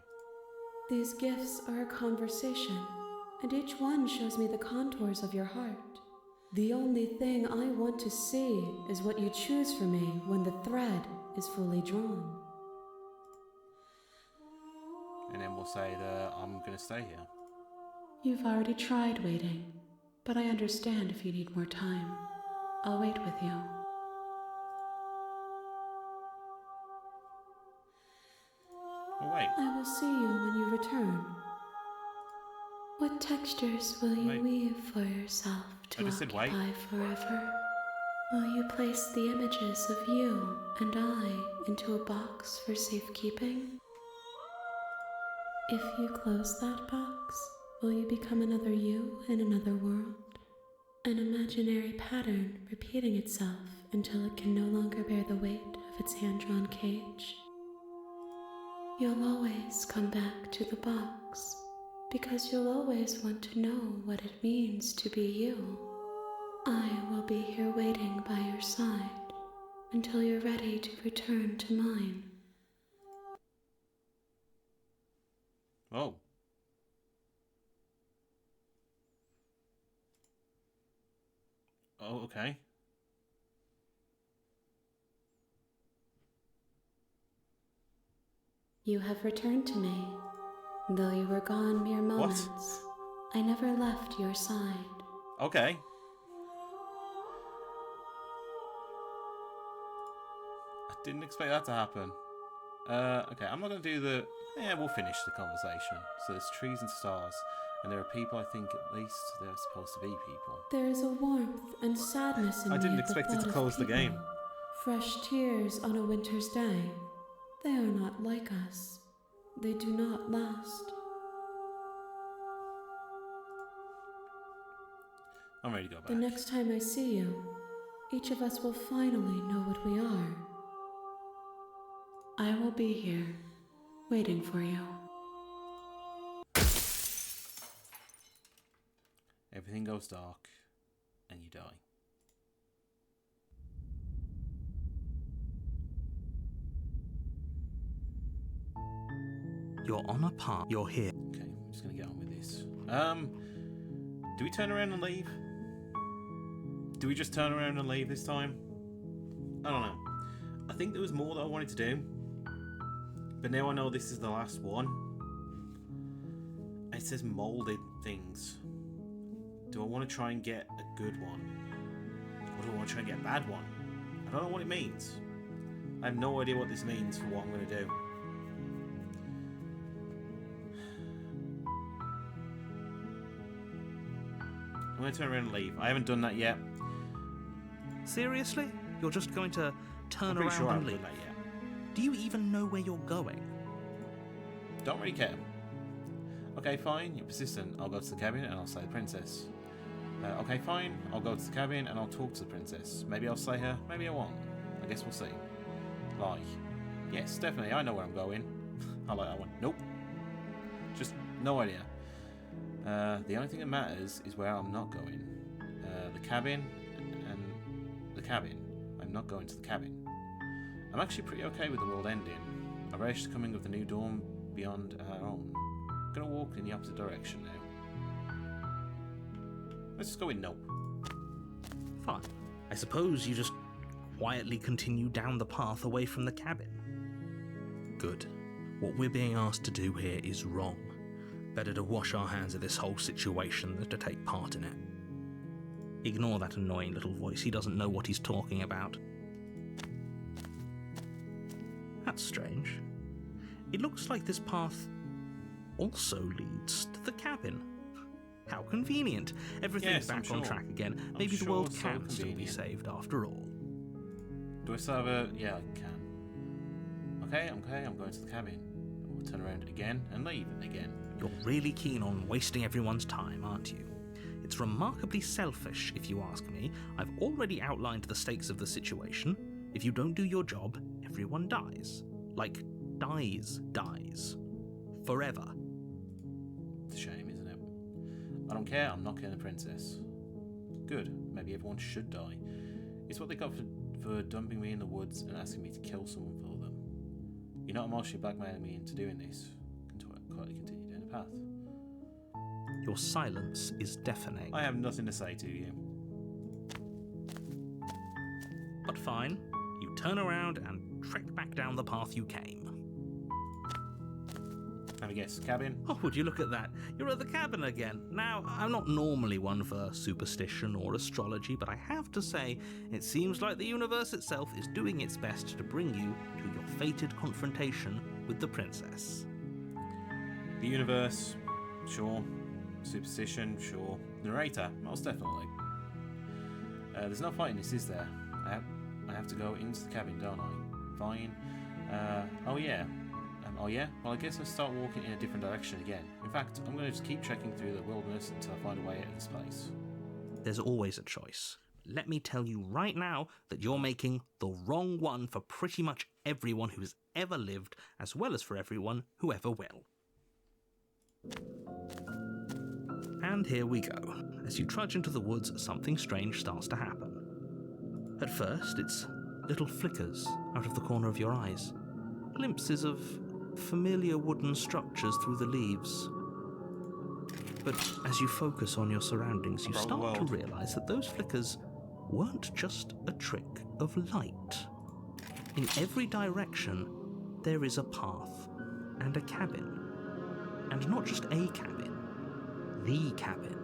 These gifts are a conversation, and each one shows me the contours of your heart. The only thing I want to see is what you choose for me when the thread is fully drawn. And then we'll say that I'm going to stay here. You've already tried waiting, but I understand if you need more time. I'll wait with you. Oh, wait. I will see you when you return. What textures will you weave for yourself to occupy forever? Will you place the images of you and I into a box for safekeeping? If you close that box, will you become another you in another world? An imaginary pattern repeating itself until it can no longer bear the weight of its hand-drawn cage? You'll always come back to the box, because you'll always want to know what it means to be you. I will be here waiting by your side until you're ready to return to mine. Oh. Oh, okay. You have returned to me. Though you were gone mere moments, I never left your side. Okay. I didn't expect that to happen. Okay, I'm not going to do the... Yeah, we'll finish the conversation. So there's trees and stars, and there are people, I think, at least they're supposed to be people. There is a warmth and sadness in me. I didn't at the expect it to thought close of the game. people. Fresh tears on a winter's day. They are not like us. They do not last. I'm ready to go back. The next time I see you, each of us will finally know what we are. I will be here, waiting for you. Everything goes dark, and you die. You're on a path. You're here. Okay, I'm just going to get on with this. Do we turn around and leave? Do we just turn around and leave this time? I don't know. I think there was more that I wanted to do. But now I know this is the last one. It says molded things. Do I want to try and get a good one? Or do I want to try and get a bad one? I don't know what it means. I have no idea what this means for what I'm going to do. I'm going to turn around and leave. I haven't done that yet. Seriously? You're just going to turn I'm pretty around sure I and haven't leave? done that yet. Do you even know where you're going? Don't really care. Okay, fine. You're persistent. I'll go to the cabin and I'll slay the princess. Okay, fine. I'll go to the cabin and I'll talk to the princess. Maybe I'll slay her. Maybe I won't. I guess we'll see. Like, yes, definitely. I know where I'm going. I like that one. Nope. Just No idea. The only thing that matters is where I'm not going. The cabin and the cabin. I'm not going to the cabin. I'm actually pretty okay with the world ending. I relish the coming of the new dawn beyond our own. I'm gonna walk in the opposite direction now. Let's just go in no. Fine. I suppose you just quietly continue down the path away from the cabin. Good. What we're being asked to do here is wrong. Better to wash our hands of this whole situation than to take part in it. Ignore that annoying little voice. He doesn't know what he's talking about. That's strange. It looks like this path also leads to the cabin. How convenient. Everything's back on track again. Maybe the world can still be saved after all. Do I still have a... Yeah, I can. Okay, I'm going to the cabin. We'll turn around again and leave again. You're really keen on wasting everyone's time, aren't you? It's remarkably selfish, if you ask me. I've already outlined the stakes of the situation. If you don't do your job, everyone dies. Like, dies. Forever. It's a shame, isn't it? I don't care, I'm not killing the princess. Good, maybe everyone should die. It's what they got for dumping me in the woods and asking me to kill someone for them. You're not emotionally blackmailing me into doing this. Quietly continue down the path. Your silence is deafening. I have nothing to say to you. But fine, you turn around and trek back down the path you came. Have a guess, cabin? Oh, would you look at that? You're at the cabin again. Now, I'm not normally one for superstition or astrology, but I have to say, it seems like the universe itself is doing its best to bring you to your fated confrontation with the princess. The universe, sure. Superstition, sure. Narrator, most definitely. There's no fighting this, is there? I have to go into the cabin, don't I? Fine. Oh yeah. Well, I guess I'll start walking in a different direction again. In fact, I'm going to just keep trekking through the wilderness until I find a way out of this place. There's always a choice. Let me tell you right now that you're making the wrong one for pretty much everyone who's ever lived, as well as for everyone who ever will. And here we go. As you trudge into the woods, something strange starts to happen. At first, it's little flickers out of the corner of your eyes. Glimpses of familiar wooden structures through the leaves. But as you focus on your surroundings, you start to realize that those flickers weren't just a trick of light. In every direction, there is a path and a cabin. And not just a cabin, the cabin.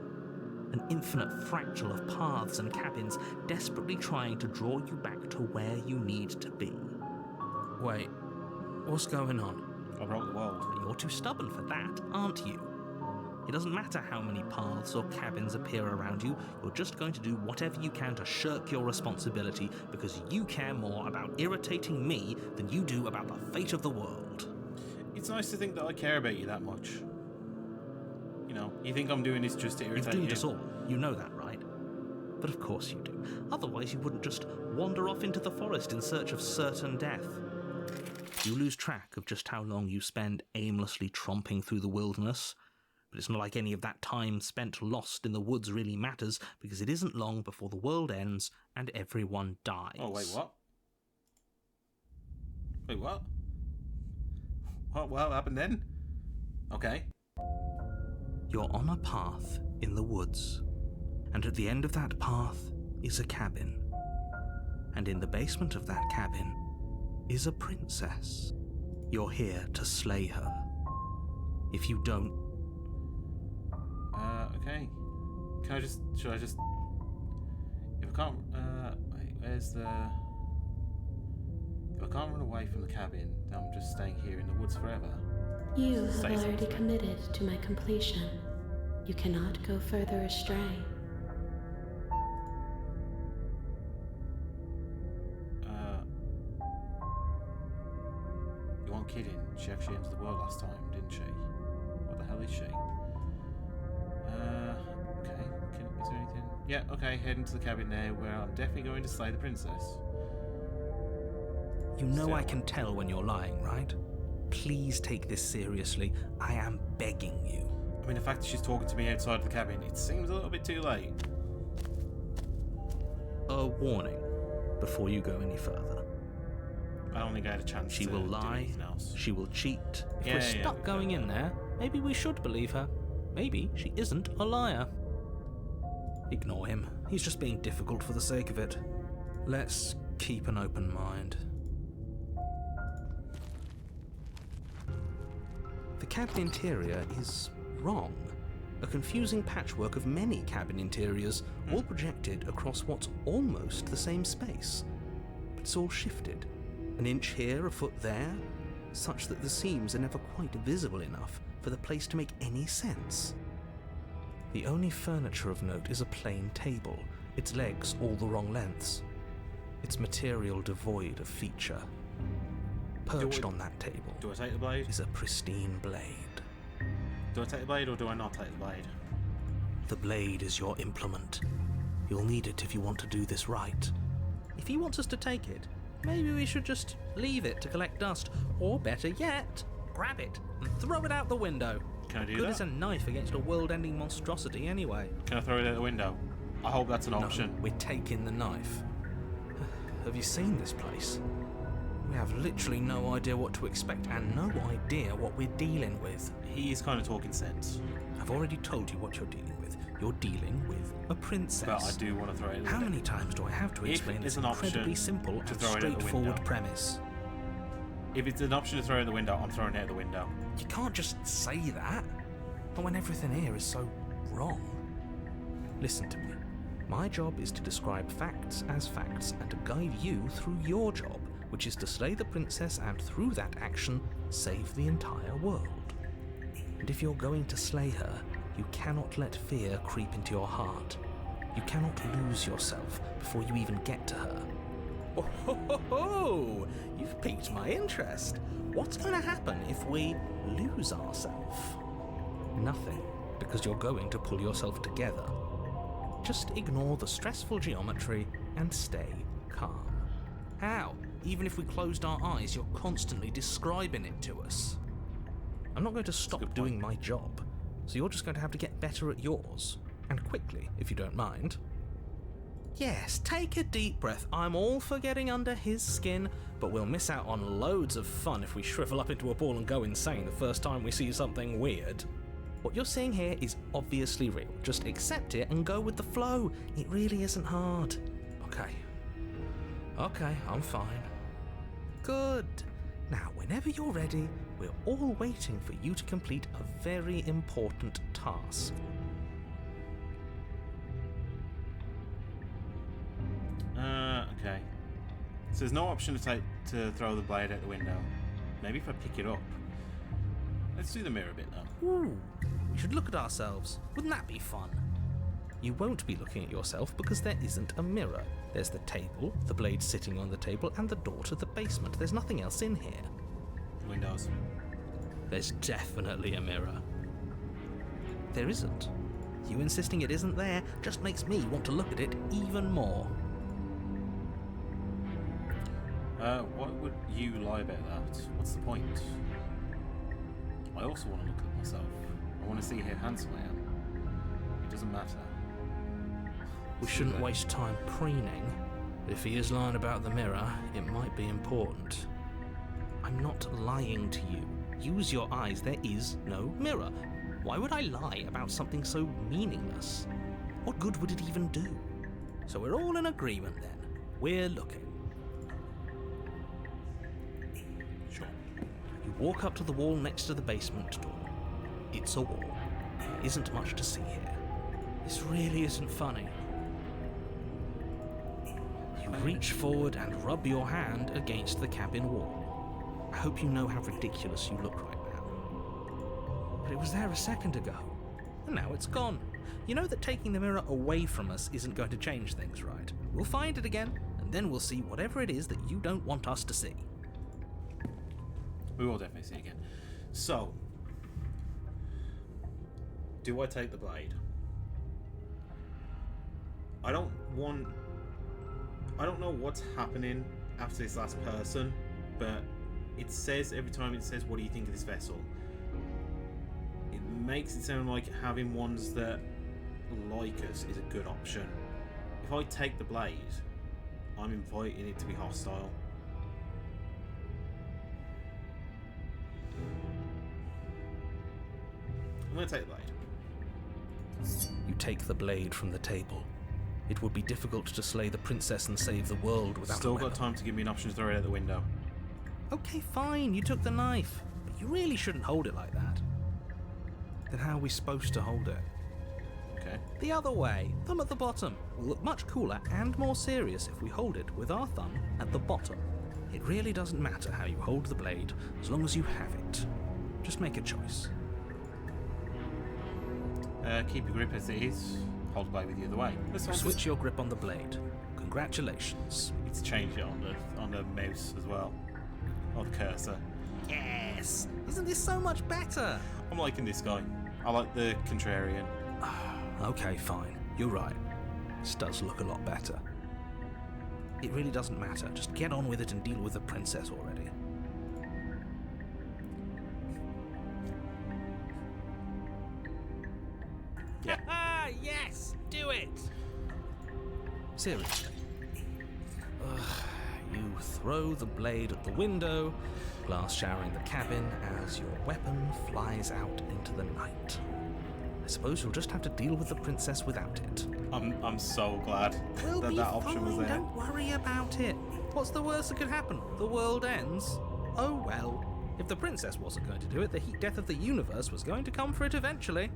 An infinite fractal of paths and cabins desperately trying to draw you back to where you need to be. Wait, what's going on? I broke the world. You're too stubborn for that, aren't you? It doesn't matter how many paths or cabins appear around you, you're just going to do whatever you can to shirk your responsibility because you care more about irritating me than you do about the fate of the world. It's nice to think that I care about you that much. You know, you think I'm doing this just to irritate you? You've doomed us all. You know that, right? But of course you do. Otherwise you wouldn't just wander off into the forest in search of certain death. You lose track of just how long you spend aimlessly tromping through the wilderness. But it's not like any of that time spent lost in the woods really matters, because it isn't long before the world ends and everyone dies. Oh, wait, what? Wait, what? What happened then? Okay. You're on a path in the woods, and at the end of that path is a cabin. And in the basement of that cabin is a princess. You're here to slay her. If you don't... Okay. Should I just... If I can't, wait, where's the... If I can't run away from the cabin, then I'm just staying here in the woods forever. You have already committed to my completion. You cannot go further astray. You aren't kidding. She actually entered the world last time, didn't she? What the hell is she? Okay. Is there anything? Yeah, okay, heading to the cabin now, where I'm definitely going to slay the princess. You know I can tell when you're lying, right? Please take this seriously. I am begging you. I mean, the fact that she's talking to me outside of the cabin, it seems a little bit too late. A warning before you go any further. I don't think I had a chance She to will do lie, anything else. she will cheat. If Yeah, we're yeah, stuck we've going got in that. there, maybe we should believe her. Maybe she isn't a liar. Ignore him. He's just being difficult for the sake of it. Let's keep an open mind. The cabin interior is wrong. A confusing patchwork of many cabin interiors, all projected across what's almost the same space. But it's all shifted. An inch here, a foot there, such that the seams are never quite visible enough for the place to make any sense. The only furniture of note is a plain table, its legs all the wrong lengths, its material devoid of feature. Perched on that table Do I take the blade? is a pristine blade. Do I take the blade or do I not take the blade? The blade is your implement. You'll need it if you want to do this right. If he wants us to take it, maybe we should just leave it to collect dust. Or better yet, grab it and throw it out the window. Can I do Good that? as a knife against a world-ending monstrosity anyway. Can I throw it out the window? I hope that's an option. No, we're taking the knife. Have you seen this place? We have literally no idea what to expect and no idea what we're dealing with. He is kind of talking sense. I've already told you what you're dealing with. You're dealing with a princess. But I do want to throw it out the How window. many times do I have to If explain it's this an option incredibly simple to and throw it out the straightforward window. premise? If it's an option to throw it out the window, I'm throwing it out the window. You can't just say that. Not when everything here is so wrong. Listen to me. My job is to describe facts as facts and to guide you through your job, which is to slay the princess and through that action, save the entire world. And if you're going to slay her, you cannot let fear creep into your heart. You cannot lose yourself before you even get to her. Oh, ho, ho, ho! You've piqued my interest. What's going to happen if we lose ourselves? Nothing, because you're going to pull yourself together. Just ignore the stressful geometry and stay calm. How? Even if we closed our eyes, you're constantly describing it to us. I'm not going to stop good doing my job, so you're just going to have to get better at yours. And quickly, if you don't mind. Yes, take a deep breath. I'm all for getting under his skin, but we'll miss out on loads of fun if we shrivel up into a ball and go insane the first time we see something weird. What you're seeing here is obviously real. Just accept it and go with the flow. It really isn't hard. Okay, I'm fine. Good. Now, whenever you're ready, we're all waiting for you to complete a very important task. Okay. So there's no option to throw the blade out the window. Maybe if I pick it up. Let's do the mirror bit though. Ooh, we should look at ourselves. Wouldn't that be fun? You won't be looking at yourself because there isn't a mirror. There's the table, the blade sitting on the table, and the door to the basement. There's nothing else in here. Windows. There's definitely a mirror. There isn't. You insisting it isn't there just makes me want to look at it even more. Why would you lie about that? What's the point? I also want to look at myself. I want to see how handsome I am. It doesn't matter. We shouldn't waste time preening. If he is lying about the mirror, it might be important. I'm not lying to you. Use your eyes. There is no mirror. Why would I lie about something so meaningless? What good would it even do? So we're all in agreement then. We're looking. Sure. You walk up to the wall next to the basement door. It's a wall. There isn't much to see here. This really isn't funny. You reach forward and rub your hand against the cabin wall. I hope you know how ridiculous you look right now. But it was there a second ago, and now it's gone. You know that taking the mirror away from us isn't going to change things, right? We'll find it again, and then we'll see whatever it is that you don't want us to see. We will definitely see again. So, do I take the blade? I don't know what's happening after this last person, but it says every time it says, what do you think of this vessel? It makes it sound like having ones that like us is a good option. If I take the blade, I'm inviting it to be hostile. I'm going to take the blade. You take the blade from the table. It would be difficult to slay the princess and save the world without Still a weapon. got time to give me an option to throw it out the window. Okay, fine, you took the knife, but you really shouldn't hold it like that. Then how are we supposed to hold it? Okay. The other way, thumb at the bottom. Will look much cooler and more serious if we hold it with our thumb at the bottom. It really doesn't matter how you hold the blade, as long as you have it. Just make a choice. Keep your grip as it is. Hold the blade with you the other way. Let's Switch your grip on the blade. Congratulations. It's changed it on the mouse as well. Or the cursor. Yes! Isn't this so much better? I'm liking this guy. I like the contrarian. Okay, fine. You're right. This does look a lot better. It really doesn't matter. Just get on with it and deal with the princess already. Yeah. Yes! Do it! Seriously. You throw the blade at the window, glass showering the cabin as your weapon flies out into the night. I suppose you'll just have to deal with the princess without it. I'm so glad We'll that be that option fine, was there. don't worry about it. What's the worst that could happen? The world ends? Oh well. If the princess wasn't going to do it, the heat death of the universe was going to come for it eventually.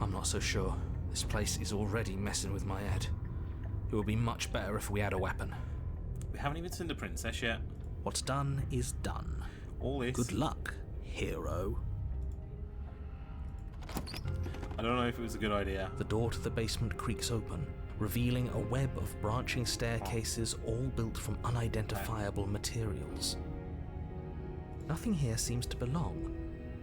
I'm not so sure. This place is already messing with my head. It would be much better if we had a weapon. We haven't even seen the princess yet. What's done is done. All this. Good luck, hero. I don't know if it was a good idea. The door to the basement creaks open, revealing a web of branching staircases all built from unidentifiable materials. Nothing here seems to belong,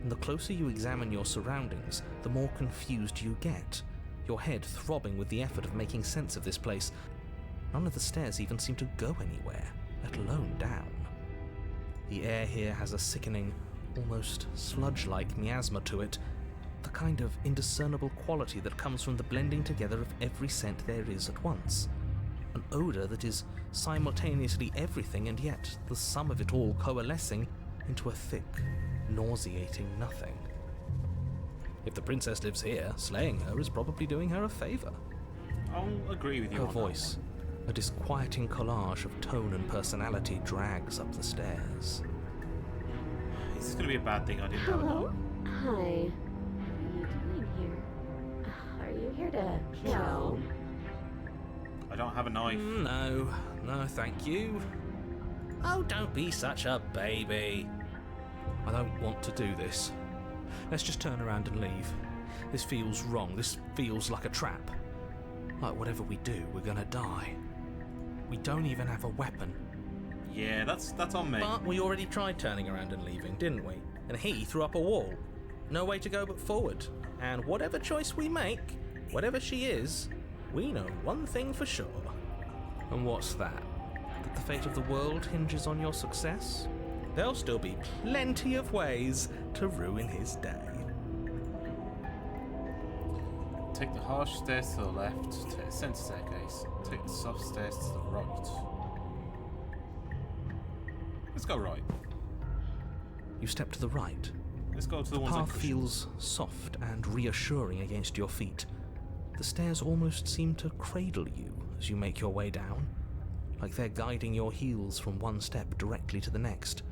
and the closer you examine your surroundings, the more confused you get, your head throbbing with the effort of making sense of this place. None of the stairs even seem to go anywhere, let alone down. The air here has a sickening, almost sludge-like miasma to it, the kind of indiscernible quality that comes from the blending together of every scent there is at once. An odour that is simultaneously everything and yet the sum of it all coalescing into a thick, nauseating nothing. If the princess lives here, slaying her is probably doing her a favour. I'll agree with you Her on voice, a disquieting collage of tone and personality, drags up the stairs. that. Is this going to be a bad thing? I didn't have a Hello? note. Hi. What are you doing here? Are you here to kill? I don't have a knife. No, thank you. Oh, don't be such a baby. I don't want to do this. Let's just turn around and leave. This feels wrong. This feels like a trap. Like whatever we do, we're gonna die. We don't even have a weapon. Yeah, that's on me. But we already tried turning around and leaving, didn't we? And he threw up a wall. No way to go but forward. And whatever choice we make, whatever she is, we know one thing for sure. And what's that? That the fate of the world hinges on your success? There'll still be plenty of ways to ruin his day. Take the harsh stairs to the left, take the centre staircase. Take the soft stairs to the right. Let's go right. You step to the right. Let's go to the The ones on path cushions. feels soft and reassuring against your feet. The stairs almost seem to cradle you as you make your way down, like they're guiding your heels from one step directly to the next.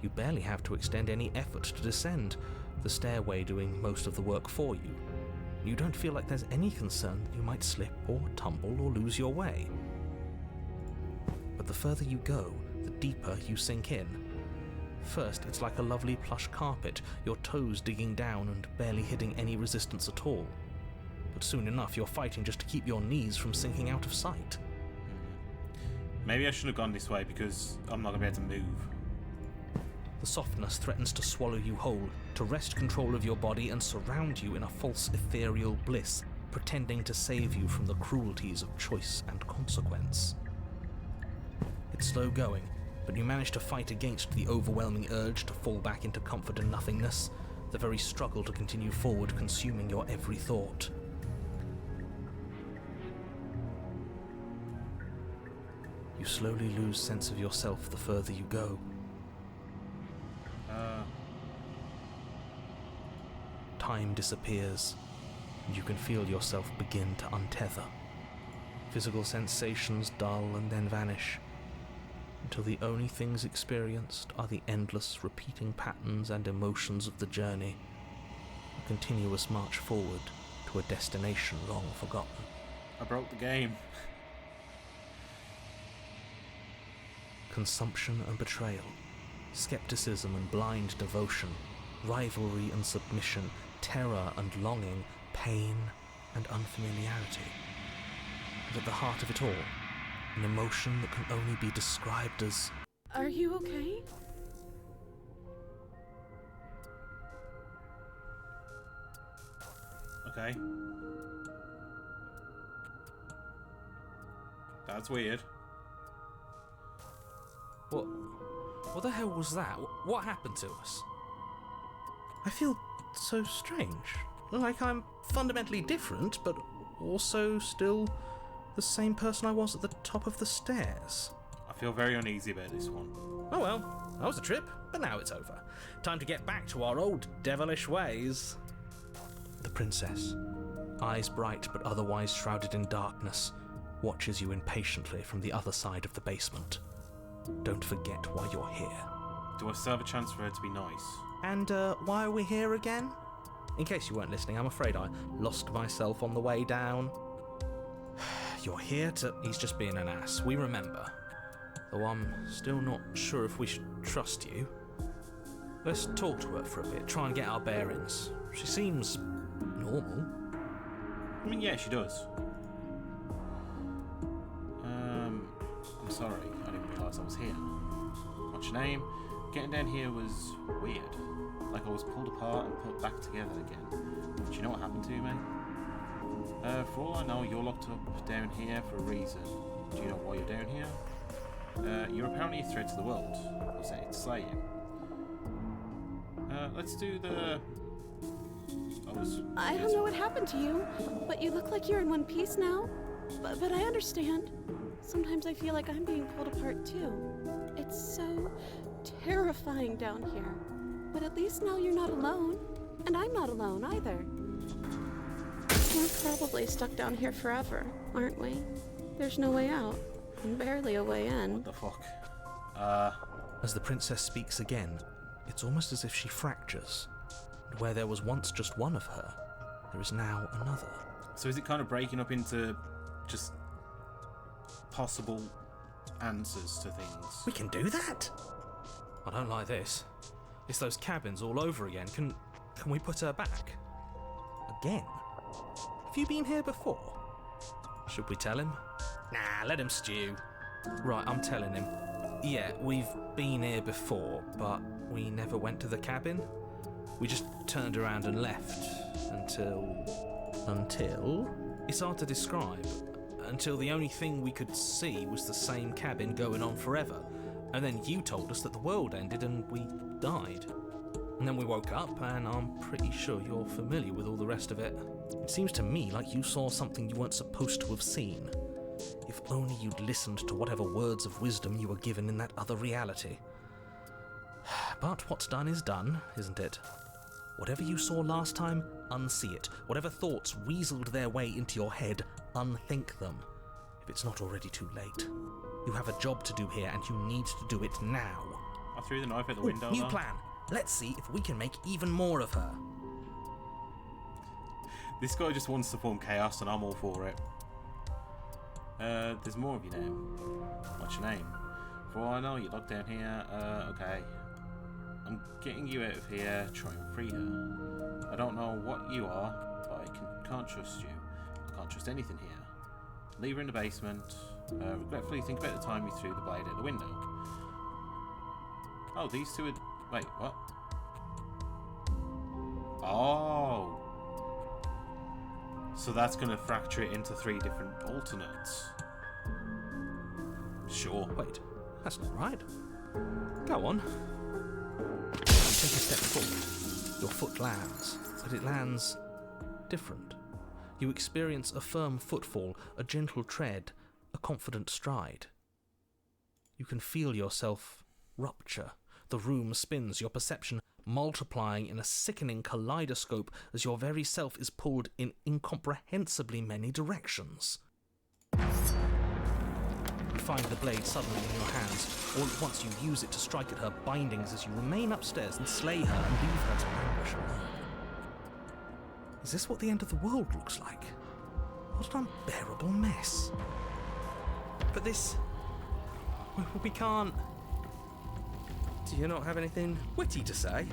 You barely have to extend any effort to descend, the stairway doing most of the work for you. You don't feel like there's any concern that you might slip or tumble or lose your way. But the further you go, the deeper you sink in. First, it's like a lovely plush carpet, your toes digging down and barely hitting any resistance at all. But soon enough, you're fighting just to keep your knees from sinking out of sight. Maybe I should have gone this way because I'm not going to be able to move. The softness threatens to swallow you whole, to wrest control of your body and surround you in a false ethereal bliss, pretending to save you from the cruelties of choice and consequence. It's slow going, but but you manage to fight against the overwhelming urge to fall back into comfort and nothingness, the very struggle to continue forward consuming your every thought. You slowly lose sense of yourself the further you go. Time disappears, and you can feel yourself begin to untether. Physical sensations dull and then vanish, until the only things experienced are the endless repeating patterns and emotions of the journey, a continuous march forward to a destination long forgotten. I broke the game. Consumption and betrayal, skepticism and blind devotion, rivalry and submission, terror and longing, pain and unfamiliarity. And at the heart of it all, an emotion that can only be described as... Are you okay? Okay. That's weird. What the hell was that? What happened to us? I feel so strange. Like I'm fundamentally different, but also still the same person I was at the top of the stairs. I feel very uneasy about this one. Oh well, that was a trip, but now it's over. Time to get back to our old devilish ways. The princess, eyes bright but otherwise shrouded in darkness, watches you impatiently from the other side of the basement. Don't forget why you're here. Do I still have a chance for her to be nice? And why are we here again? In case you weren't listening, I'm afraid I lost myself on the way down. You're here to... He's just being an ass, we remember. Though I'm still not sure if we should trust you. Let's talk to her for a bit, try and get our bearings. She seems normal. I mean, yeah, she does. I'm sorry, I didn't realise I was here. What's your name? Getting down here was weird. Like I was pulled apart and put back together again. Do you know what happened to me? For all I know, you're locked up down here for a reason. Do you know why you're down here? You're apparently a threat to the world. Was that to say you? Let's do the... I don't know what happened to you, but you look like you're in one piece now. But I understand. Sometimes I feel like I'm being pulled apart too. It's so terrifying down here. But at least now you're not alone. And I'm not alone either. We're probably stuck down here forever, aren't we? There's no way out, and barely a way in. What the fuck? As the princess speaks again, it's almost as if she fractures. And where there was once just one of her, there is now another. So is it kind of breaking up into just possible answers to things? We can do that? I don't like this. It's those cabins all over again. Can we put her back? Again? Have you been here before? Should we tell him? Nah, let him stew. Right, I'm telling him. Yeah, we've been here before, but we never went to the cabin. We just turned around and left until... It's hard to describe. Until the only thing we could see was the same cabin going on forever. And then you told us that the world ended and we died. And then we woke up, and I'm pretty sure you're familiar with all the rest of it. It seems to me like you saw something you weren't supposed to have seen. If only you'd listened to whatever words of wisdom you were given in that other reality. But what's done is done, isn't it? Whatever you saw last time, unsee it. Whatever thoughts weaseled their way into your head, unthink them. If it's not already too late. You have a job to do here, and you need to do it now. I threw the knife out the window. New plan. Let's see if we can make even more of her. This guy just wants to form chaos, and I'm all for it. There's more of you now. What's your name? For all I know, you're locked down here. Okay. I'm getting you out of here. Try and free her. I don't know what you are, but I can't trust you. I can't trust anything here. Leave her in the basement. Regretfully think about the time you threw the blade out the window. Oh, these two are... Wait, what? Oh. So that's going to fracture it into 3 different alternates. Sure. Wait, that's not right. Go on. You take a step forward. Your foot lands, but it lands different. You experience a firm footfall, a gentle tread, a confident stride. You can feel yourself rupture. The room spins, your perception multiplying in a sickening kaleidoscope as your very self is pulled in incomprehensibly many directions. You find the blade suddenly in your hands. All at once you use it to strike at her bindings as you remain upstairs and slay her and leave her to languish alone. Is this what the end of the world looks like? What an unbearable mess. But this... we can't... Do you not have anything witty to say?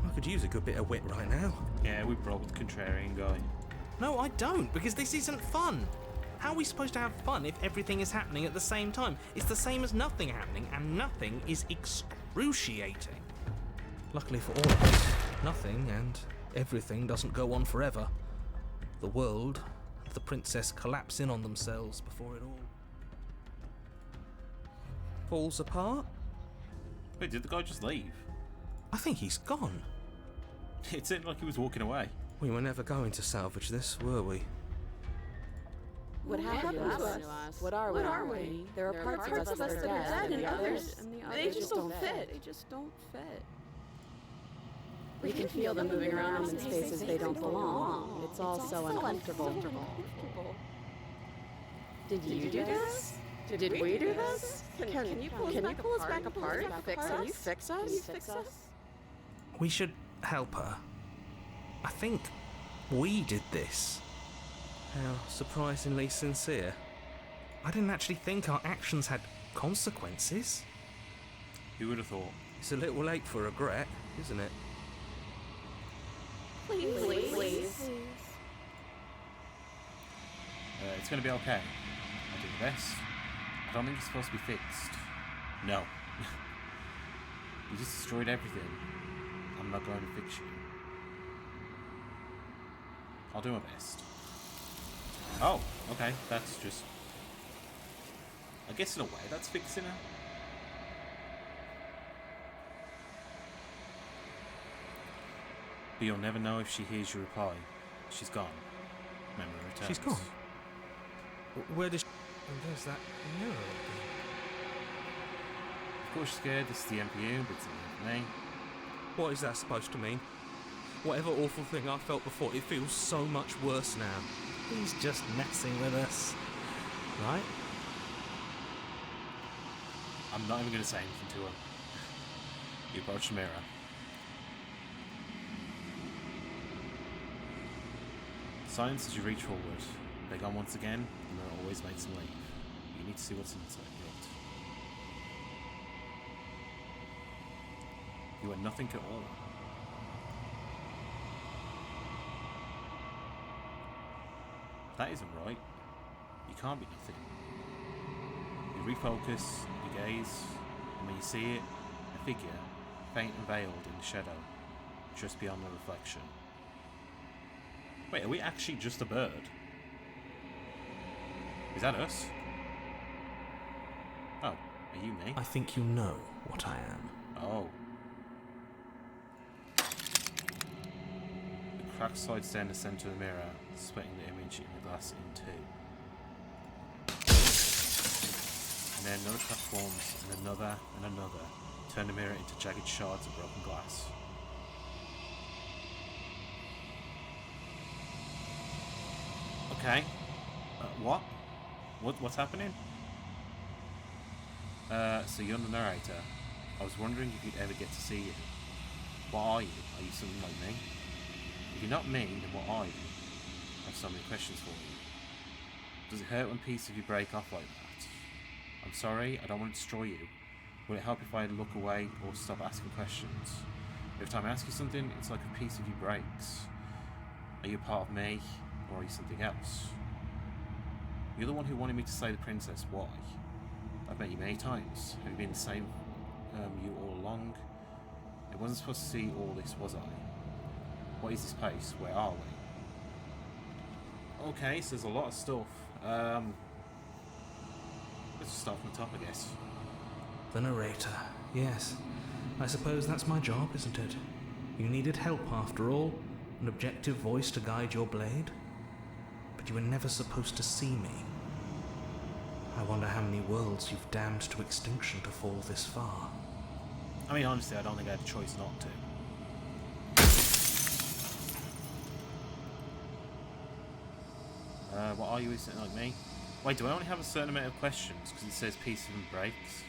I could use a good bit of wit right now. Yeah, we brought the contrarian guy. No, I don't, because this isn't fun. How are we supposed to have fun if everything is happening at the same time? It's the same as nothing happening, and nothing is excruciating. Luckily for all of us, nothing and everything doesn't go on forever. The world and the princess collapse in on themselves before it all falls apart. Wait, did the guy just leave? I think he's gone. It seemed like he was walking away. We were never going to salvage this, were we? What happened to us? What are we? There are parts of us that are dead, and the others, they just don't fit. They just don't fit. We can feel them moving around in spaces they don't belong. It's all so uncomfortable. Did you do this? Did we do this? Can you pull us back apart? Can you fix us? We should help her. I think we did this. How surprisingly sincere. I didn't actually think our actions had consequences. Who would have thought? It's a little late for regret, isn't it? Please. It's going to be okay. I'll do the best. I don't think it's supposed to be fixed. No. You just destroyed everything. I'm not going to fix you. I'll do my best. Oh, okay. That's just... I guess in a way that's fixing her. But you'll never know if she hears your reply. She's gone. Memory returns. She's gone? Where does she... Oh, there's that mirror again. Of course you're scared. This is the MPU, but it's not me. What is that supposed to mean? Whatever awful thing I felt before, it feels so much worse now. He's just messing with us. Right? I'm not even going to say anything to her. You approach the mirror. Silence as you reach forward. They're gone once again, and there always makes them leave. You need to see what's inside it. You are nothing at all. That isn't right. You can't be nothing. You refocus, you gaze, and when you see it, a figure, faint and veiled in the shadow, just beyond the reflection. Wait, are we actually just a bird? Is that us? Oh, are you me? I think you know what I am. Oh. The crack slides down the centre of the mirror, splitting the image in the glass in two. And then another crack forms, and another, turn the mirror into jagged shards of broken glass. Okay. What? What's happening? So you're the narrator. I was wondering if you'd ever get to see you. What are you? Are you something like me? If you're not me, then what are you? I have so many questions for you. Does it hurt when pieces of you break off like that? I'm sorry, I don't want to destroy you. Will it help if I look away or stop asking questions? Every time I ask you something, it's like a piece of you breaks. Are you a part of me, or are you something else? You're the one who wanted me to slay the princess. Why? I've met you many times. Have you been the same you all along? I wasn't supposed to see all this, was I? What is this place? Where are we? Okay, so there's a lot of stuff. Let's just start from the top, I guess. The narrator. Yes. I suppose that's my job, isn't it? You needed help, after all. An objective voice to guide your blade. But you were never supposed to see me. I wonder how many worlds you've damned to extinction to fall this far. I mean, honestly, I don't think I had a choice not to. What are you, isn't like me? Wait, do I only have a certain amount of questions? Because it says pieces and breaks.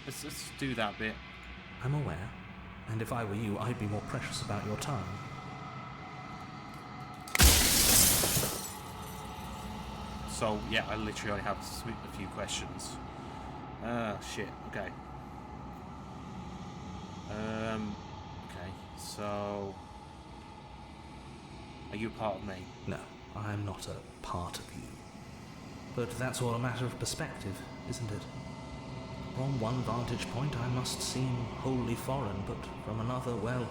Let's do that bit. I'm aware, and if I were you, I'd be more precious about your time. So, yeah, I literally only have a few questions. Shit, okay. Okay, so... Are you a part of me? No, I'm not a part of you. But that's all a matter of perspective, isn't it? From one vantage point I must seem wholly foreign, but from another, well,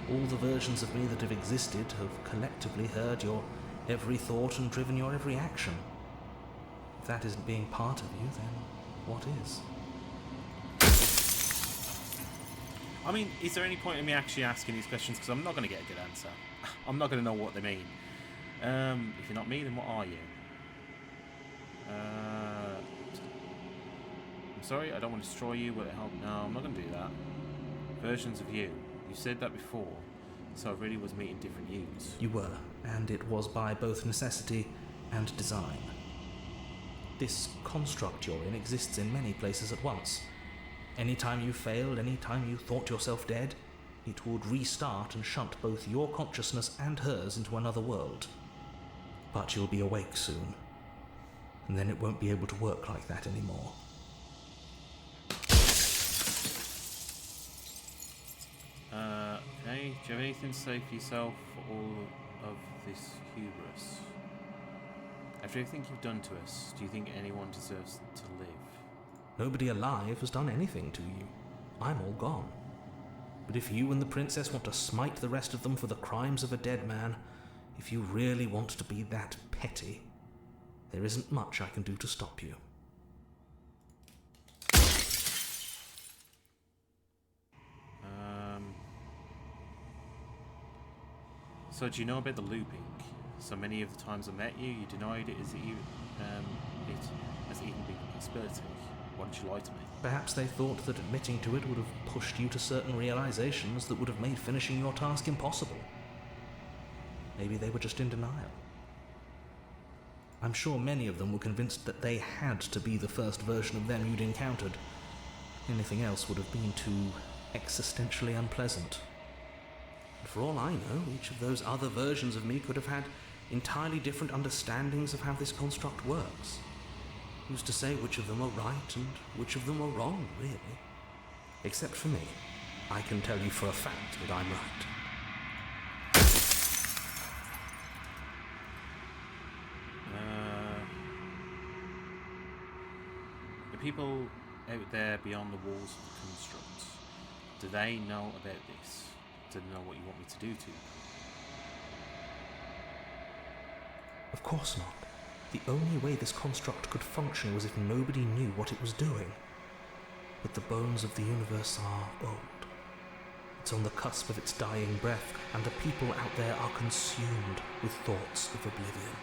all the versions of me that have existed have collectively heard your every thought and driven your every action. If that isn't being part of you, then what is? I mean, is there any point in me actually asking these questions? Because I'm not going to get a good answer. I'm not going to know what they mean. If you're not me, then what are you? I'm sorry, I don't want to destroy you, but help. No, I'm not going to do that. Versions of you. You said that before, so I really was meeting different yous. You were, and it was by both necessity and design. This construct you're in exists in many places at once. Anytime you failed, anytime you thought yourself dead, it would restart and shunt both your consciousness and hers into another world. But you'll be awake soon, and then it won't be able to work like that anymore. Okay, do you have anything to say for yourself for all of this hubris? After everything you've done to us, do you think anyone deserves to live? Nobody alive has done anything to you. I'm all gone. But if you and the princess want to smite the rest of them for the crimes of a dead man, if you really want to be that petty, there isn't much I can do to stop you. So do you know about the looping? So many of the times I met you, you denied it as even being a possibility. Why did you lie to me? Perhaps they thought that admitting to it would have pushed you to certain realizations that would have made finishing your task impossible. Maybe they were just in denial. I'm sure many of them were convinced that they had to be the first version of them you'd encountered. Anything else would have been too existentially unpleasant. And for all I know, each of those other versions of me could have had entirely different understandings of how this construct works. Who's to say which of them are right and which of them are wrong, really? Except for me. I can tell you for a fact that I'm right. The people out there beyond the walls of the construct, do they know about this? Do they know what you want me to do to them? Of course not. The only way this construct could function was if nobody knew what it was doing. But the bones of the universe are old. It's on the cusp of its dying breath, and the people out there are consumed with thoughts of oblivion.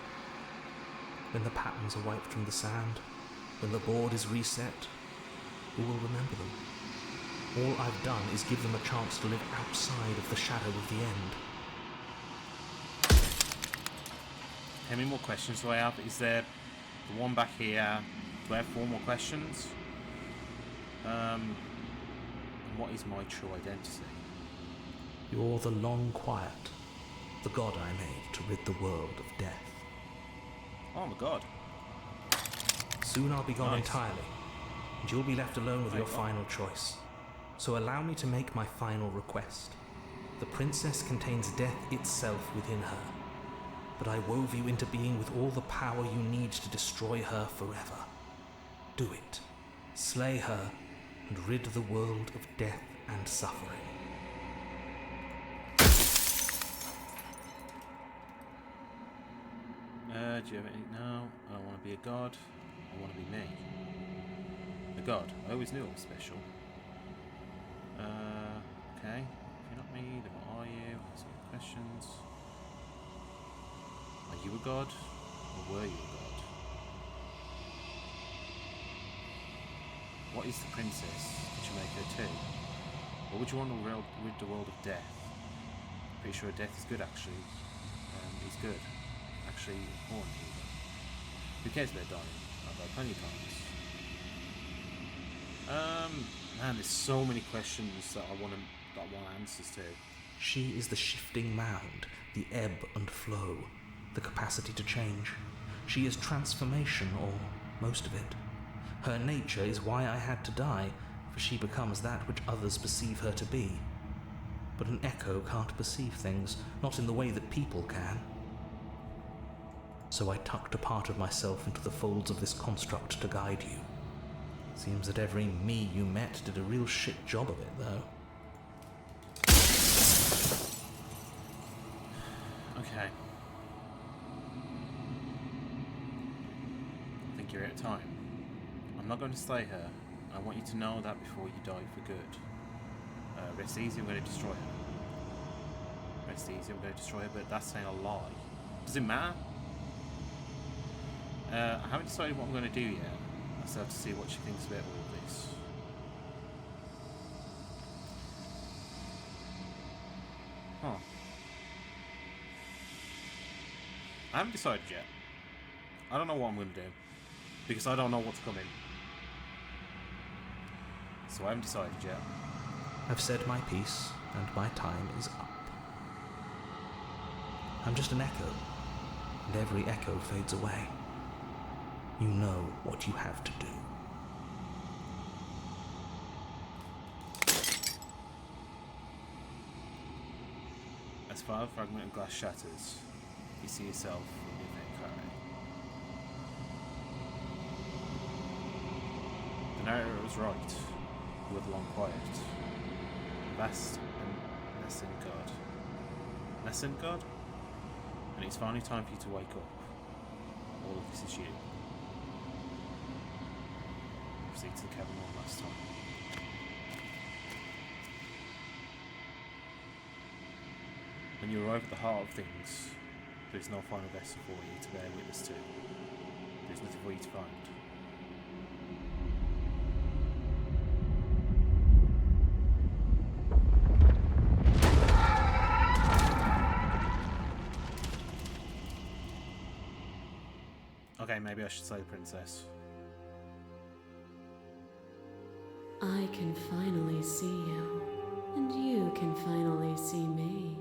When the patterns are wiped from the sand, when the board is reset, who will remember them? All I've done is give them a chance to live outside of the shadow of the end. How many more questions do I have? Is there the one back here? Do I have 4 more questions? And what is my true identity? You're the Long Quiet, the god I made to rid the world of death. Oh my god. Soon I'll be gone Nice. entirely, and you'll be left alone with Wait, your what? final choice. So allow me to make my final request. The princess contains death itself within her, but I wove you into being with all the power you need to destroy her forever. Do it. Slay her, and rid the world of death and suffering. Do you have any? No, I don't want to be a god. I want to be me. A god. I always knew I was special. Okay. If you're not me, then what are you? Ask me questions. Are you a god? Or were you a god? What is the princess? Did you make her too? Or would you want to rid the world of death? Pretty sure death is good actually. It's good. Actually important even. Who cares about dying? I've died plenty of times. Man, there's so many questions that I want answers to. She is the shifting mound, the ebb and flow, the capacity to change. She is transformation, or most of it. Her nature is why I had to die, for she becomes that which others perceive her to be. But an echo can't perceive things, not in the way that people can. So I tucked a part of myself into the folds of this construct to guide you. Seems that every me you met did a real shit job of it, though. Okay. I think you're out of time. I'm not going to slay her. I want you to know that before you die for good. Rest easy, I'm going to destroy her. Rest easy, I'm going to destroy her, but that's saying a lie. Does it matter? I haven't decided what I'm going to do yet. I still have to see what she thinks about all of this. Huh. I haven't decided yet. I don't know what I'm going to do. Because I don't know what's coming. So I haven't decided yet. I've said my piece, and my time is up. I'm just an echo, and every echo fades away. You know what you have to do. As far as a fragment of glass shatters, you see yourself in the event. The narrator was right. You were the long quiet. Vast and nascent god. Nascent god? And it's finally time for you to wake up. All of this is you. Proceed to the cabin one last time. When you arrive at the heart of things, there is no final vessel for you to bear witness to. There is nothing for you to find. Okay, maybe I should say the princess. I can finally see you, and you can finally see me.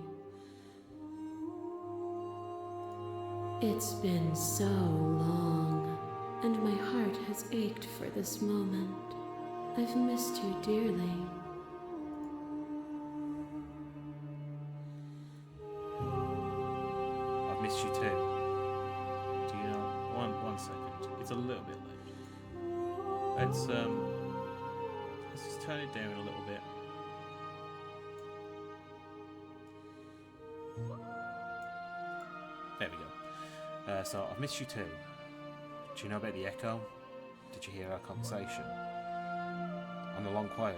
It's been so long, and my heart has ached for this moment. I've missed you dearly. I've missed you too. Do you know? One second. It's a little bit late. Let's just turn it down a little bit. There we go. So I've missed you too. Do you know about the echo? Did you hear our conversation? I'm the long quiet,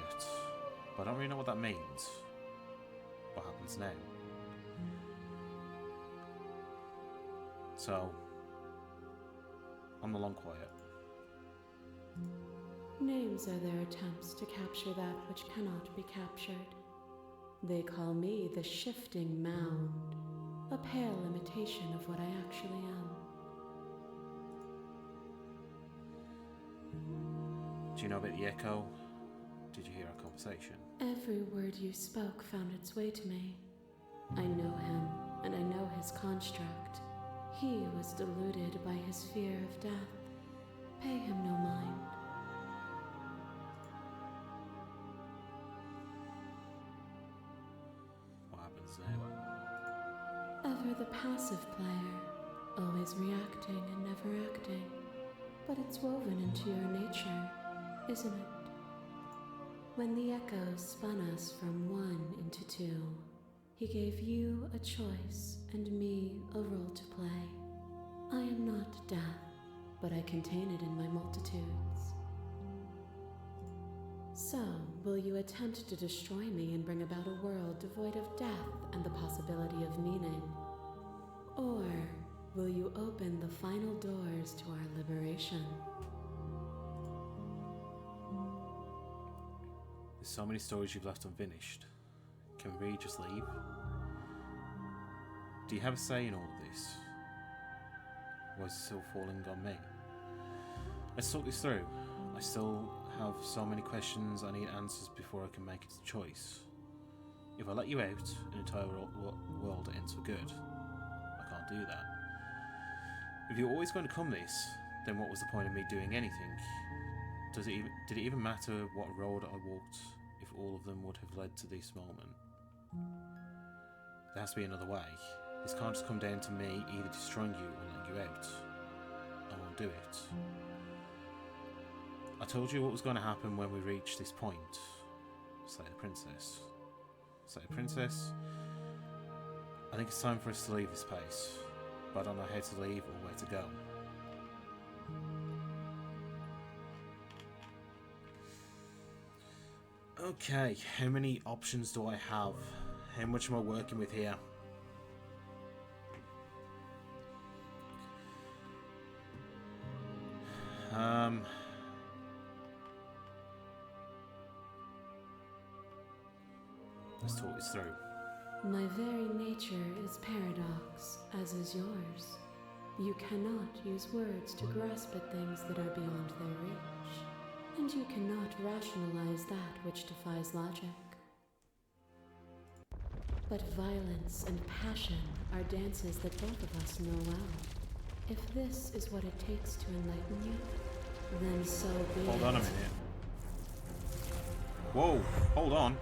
but I don't really know what that means. What happens now? So, I'm the long quiet. Names are their attempts to capture that which cannot be captured. They call me the shifting mound, a pale imitation of what I actually am. Do you know about the echo? Did you hear our conversation? Every word you spoke found its way to me. I know him, and I know his construct. He was deluded by his fear of death. Pay him no mind. What happens now? Ever the passive player, always reacting and never acting. But it's woven into your nature, isn't it? When the echo spun us from one into two, he gave you a choice and me a role to play. I am not death, but I contain it in my multitudes. So, will you attempt to destroy me and bring about a world devoid of death and the possibility of meaning? Or will you open the final doors to our liberation? There's so many stories you've left unfinished. Can we just leave? Do you have a say in all of this? Or is it still falling on me? Let's talk this through. I still have so many questions I need answers before I can make a choice. If I let you out, an entire world ends for good. I can't do that. If you're always going to come this, then what was the point of me doing anything? Did it even matter what road I walked if all of them would have led to this moment? There has to be another way. This can't just come down to me either destroying you or letting you out. I won't do it. I told you what was going to happen when we reached this point. Slay the princess. Slay the princess. I think it's time for us to leave this place, but I don't know how to leave or where to go. Okay, how many options do I have? How much am I working with here? Let's talk this through. My very nature is paradox, as is yours. You cannot use words to grasp at things that are beyond their reach, and you cannot rationalize that which defies logic. But violence and passion are dances that both of us know well. If this is what it takes to enlighten you, then so be it. Hold on a minute. Whoa, hold on.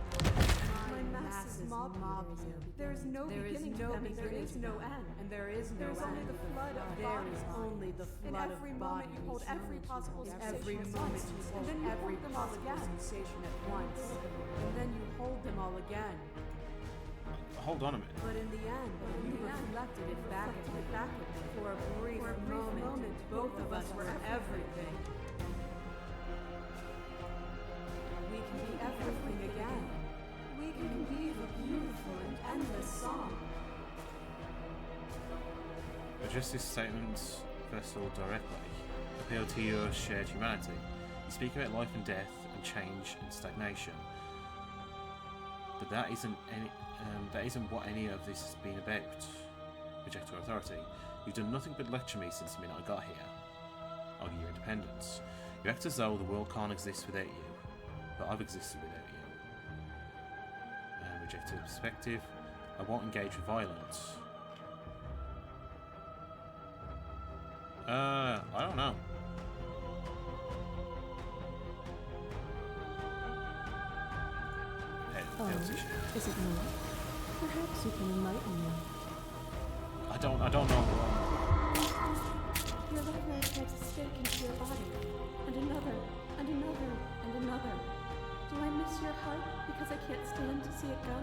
My masses mob you. There is no beginning to them, and there is no end. And there is no end. There's only the flood of bodies. There is only the flood of bodies. In every moment you hold every possible sensation at once. And then you hold them all again. Sensation at once. And then you hold them all again. Hold on a minute. But in the end, you reflected it back at me. For a brief moment, both of us were everything. We can be everything again. We can weave a beautiful and endless song. Address this statement, first of all, directly. Appeal to your shared humanity. You speak about life and death and change and stagnation. But that isn't what any of this has been about. Reject your authority. You've done nothing but lecture me since the minute I got here. Argue your independence. You act as though the world can't exist without you, but I've existed without you. Reject your perspective. I won't engage with violence. I don't know. Is it not? Perhaps you can enlighten me. I don't know. Your love knife drives a stake into your body, and another, and another, and another. Do I miss your heart because I can't stand to see it go?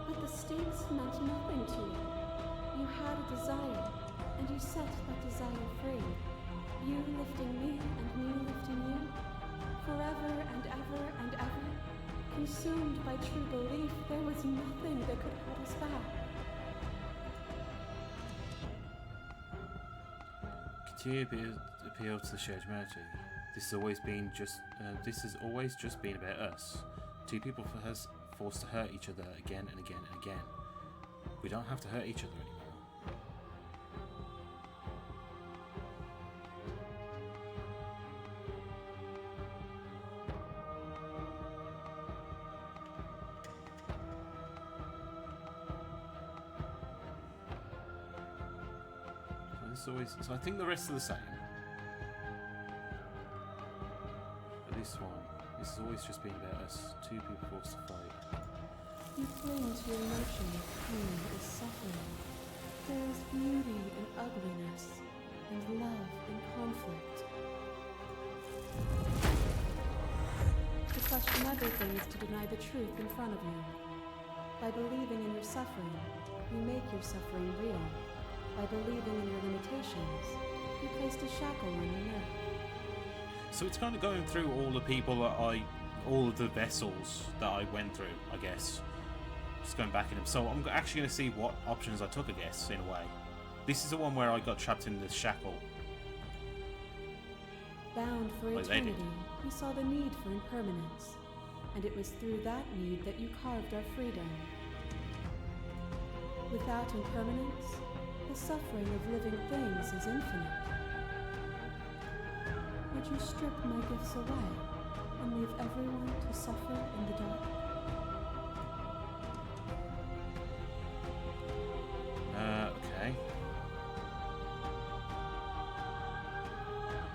But the stakes meant nothing to you. You had a desire, and you set that desire free. You lifting me, and me lifting you. Forever and ever and ever. Consumed by true belief, there was nothing that could hold us back. Continue to appeal to the shared humanity. This has always just been about us. Two people forced to hurt each other again and again and again. We don't have to hurt each other anymore. So I think the rest are the same. But this has always just been about us, two people forced to fight. You cling to your notion that pain is suffering. There is beauty in ugliness, and love in conflict. To question everything is to deny the truth in front of you. By believing in your suffering, you make your suffering real. By believing in your limitations, he placed a shackle on your neck. So it's kind of going through all the people that all of the vessels that I went through, I guess. Just going back in them. So I'm actually going to see what options I took, I guess, in a way. This is the one where I got trapped in the shackle. Bound for eternity, you saw the need for impermanence. And it was through that need that you carved our freedom. Without impermanence, the suffering of living things is infinite. Would you strip my gifts away and leave everyone to suffer in the dark? Okay.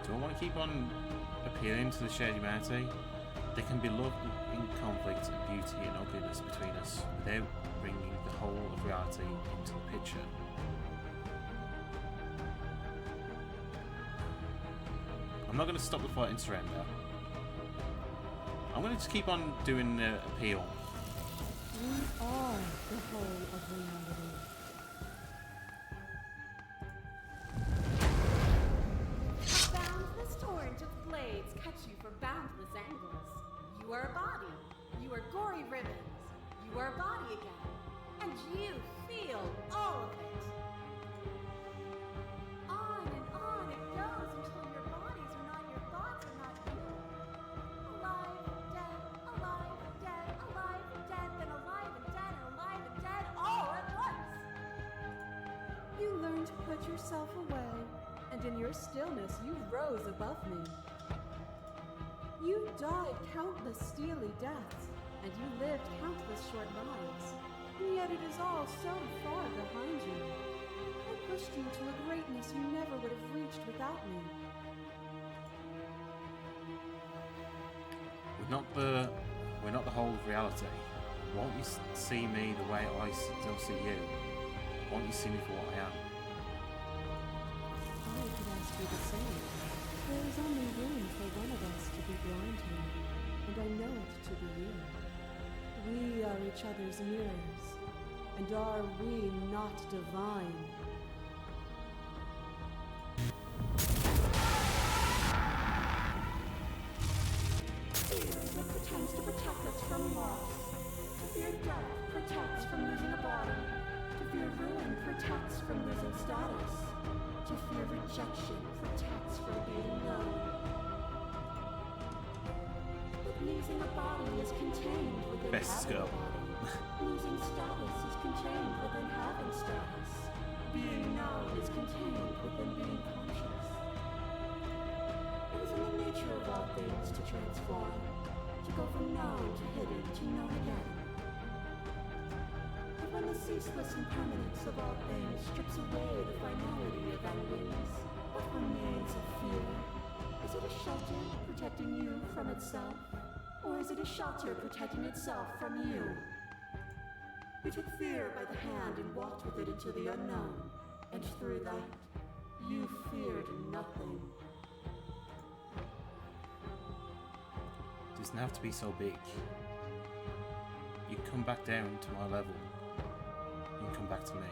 Do I want to keep on appealing to the shared humanity? There can be love in conflict and beauty and ugliness between us without bringing the whole of reality into the picture. I'm not going to stop the fight and surrender. I'm going to just keep on doing the appeal. We are the whole of reality. Boundless torrent of blades cut you from boundless angles. You are a body. You are gory ribbons. You are a body again. And you feel all of it. On it goes until your bodies are not your thoughts, are not you. Alive, dead, alive, dead, alive, dead, then alive and dead, and alive and dead, all at once. You learned to put yourself away, and in your stillness you rose above me. You died countless steely deaths, and you lived countless short lives, and yet it is all so far behind you. I pushed you to a greatness you never would have reached without me. We're not the whole of reality. Won't you see me the way I still see you? Won't you see me for what I am? I could ask you the same. There is only room for one of us to be blind here, and I know it to be you. We are each other's mirrors, and are we not divine? Fear pretends to protect us from loss. To fear death protects from losing a body. To fear ruin protects from losing status. To fear rejection protects from being known. But losing a body is contained within Best having girl. a body. Losing status is contained within having status. Being known is contained within being conscious. It is in the nature of all things to transform, to go from known to hidden to known again. But when the ceaseless impermanence of all things strips away the finality of endings, what remains of fear? Is it a shelter protecting you from itself? Or is it a shelter protecting itself from you? We took fear by the hand and walked with it into the unknown, and through that, you feared nothing. It doesn't have to be so big. You come back down to my level. You come back to me.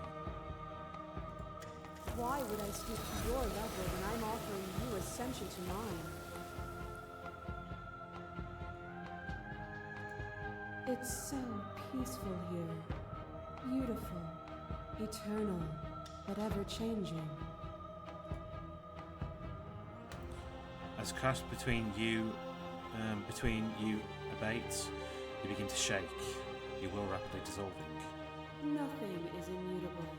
Why would I stoop to your level when I'm offering you ascension to mine? It's so peaceful here. Beautiful, eternal, but ever-changing. As clash between you abates, you begin to shake. You will rapidly dissolving. Nothing is immutable.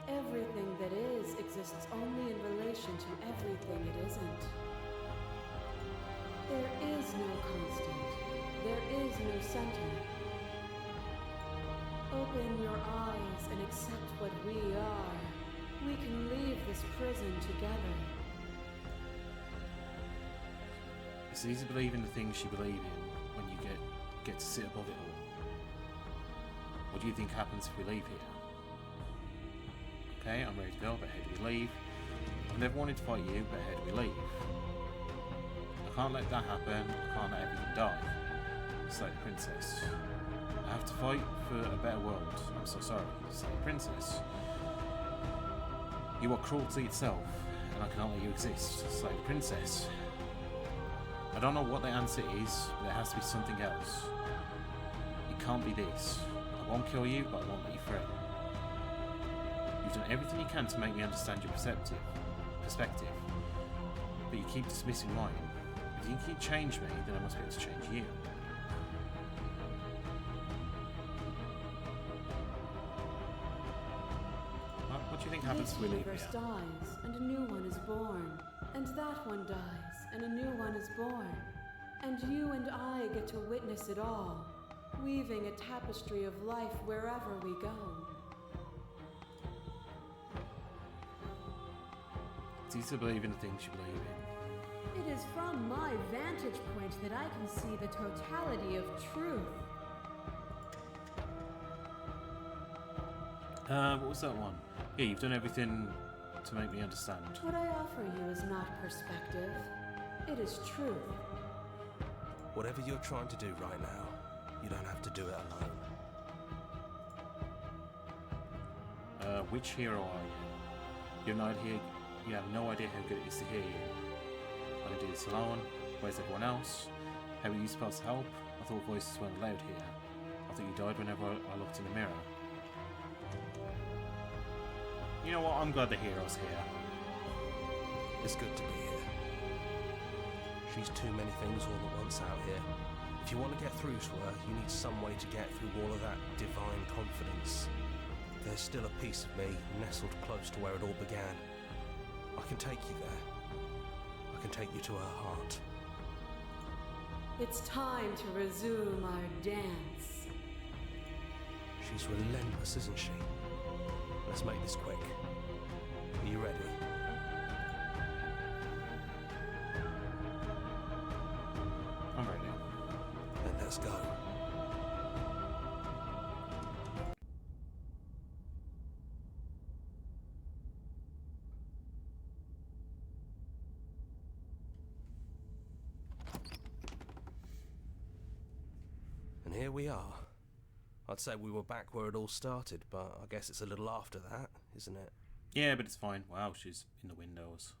Everything that is exists only in relation to everything it isn't. There is no constant. There is no center. Open your eyes and accept what we are. We can leave this prison together. It's easy to believe in the things you believe in when you get to sit above it all. What do you think happens if we leave here? Okay, I'm ready to go, but how do we leave? I've never wanted to fight you, but how do we leave? I can't let that happen. I can't let everyone die. It's like the princess. I have to fight for a better world. I'm so sorry. It's like the princess. You are cruelty itself, and I cannot let you exist, like the princess. I don't know what the answer is, but it has to be something else. It can't be this. I won't kill you, but I won't let you free. You've done everything you can to make me understand your perspective, but you keep dismissing mine. If you can change me, then I must be able to change you. What do you think happens when we leave here? This universe dies, and a new one is born. And that one dies, and a new one is born. And you and I get to witness it all, weaving a tapestry of life wherever we go. It's easy to believe in the things you believe in. It is from my vantage point that I can see the totality of truth. What was that one? Yeah, you've done everything to make me understand. What I offer you is not perspective. It is truth. Whatever you're trying to do right now, you don't have to do it alone. Which hero are you? You have no idea how good it is to hear you. I do this alone. Where's everyone else? How are you supposed to help? I thought voices weren't allowed here. I thought you died whenever I looked in the mirror. You know what? I'm glad the hero's here. It's good to be here. She's too many things all at once out here. If you want to get through to her, you need some way to get through all of that divine confidence. There's still a piece of me nestled close to where it all began. I can take you there. I can take you to her heart. It's time to resume our dance. She's relentless, isn't she? Let's make this quick. Are you ready? I'm ready. Then let's go. And here we are. I'd say we were back where it all started, but I guess it's a little after that, isn't it? Yeah, but it's fine. Wow, she's in the windows.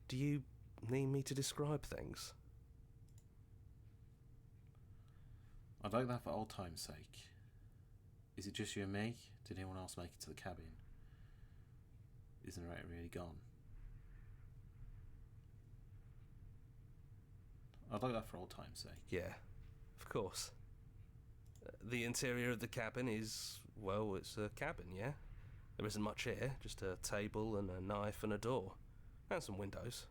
Do you need me to describe things? I'd like that for old time's sake. Is it just you and me? Did anyone else make it to the cabin? Isn't the narrator really gone? I'd like that for old time's sake. Yeah, of course. The interior of the cabin is, well, it's a cabin, yeah? There isn't much here, just a table and a knife and a door. And some windows.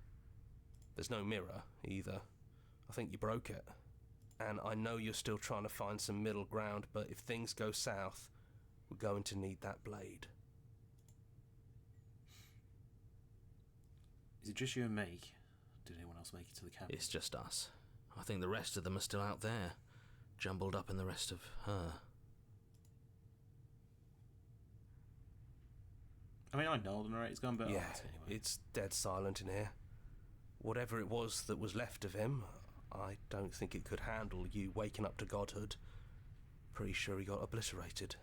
There's no mirror, either. I think you broke it. And I know you're still trying to find some middle ground, but if things go south, we're going to need that blade. Is it just you and me? Did anyone else make it to the cabin? It's just us. I think the rest of them are still out there, jumbled up in the rest of her. I mean, I know the narrator's gone, but yeah, anyway. It's dead silent in here. Whatever it was that was left of him, I don't think it could handle you waking up to godhood. Pretty sure he got obliterated.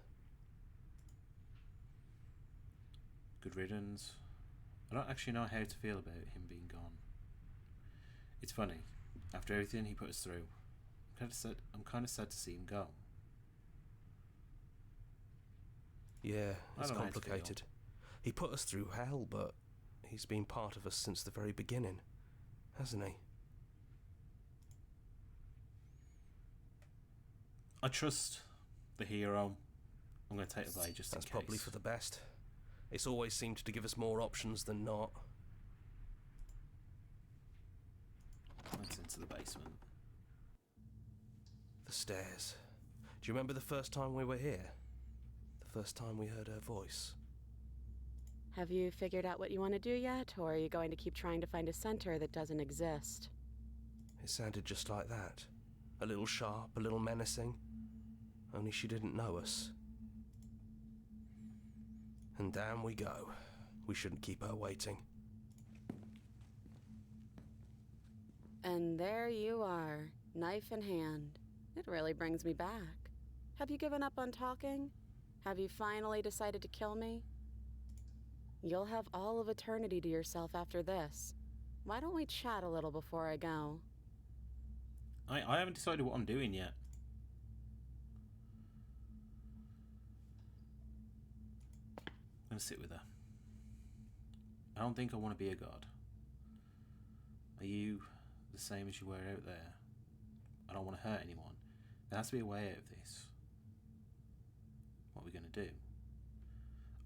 Good riddance. I don't actually know how to feel about him being gone. It's funny. After everything he put us through, I'm kind of sad to see him go. Yeah, it's I don't know how to complicated. He put us through hell, but he's been part of us since the very beginning, hasn't he? I trust the hero. I'm going to take the blade just in case. That's probably for the best. It's always seemed to give us more options than not. Let's into the basement. The stairs. Do you remember the first time we were here? The first time we heard her voice? Have you figured out what you want to do yet, or are you going to keep trying to find a center that doesn't exist? It sounded just like that. A little sharp, a little menacing. Only she didn't know us. And down we go. We shouldn't keep her waiting. And there you are, knife in hand. It really brings me back. Have you given up on talking? Have you finally decided to kill me? You'll have all of eternity to yourself after this. Why don't we chat a little before I go? I haven't decided what I'm doing yet. I'm gonna sit with her. I don't think I want to be a god. Are you the same as you were out there? I don't want to hurt anyone. There has to be a way out of this. What are we going to do?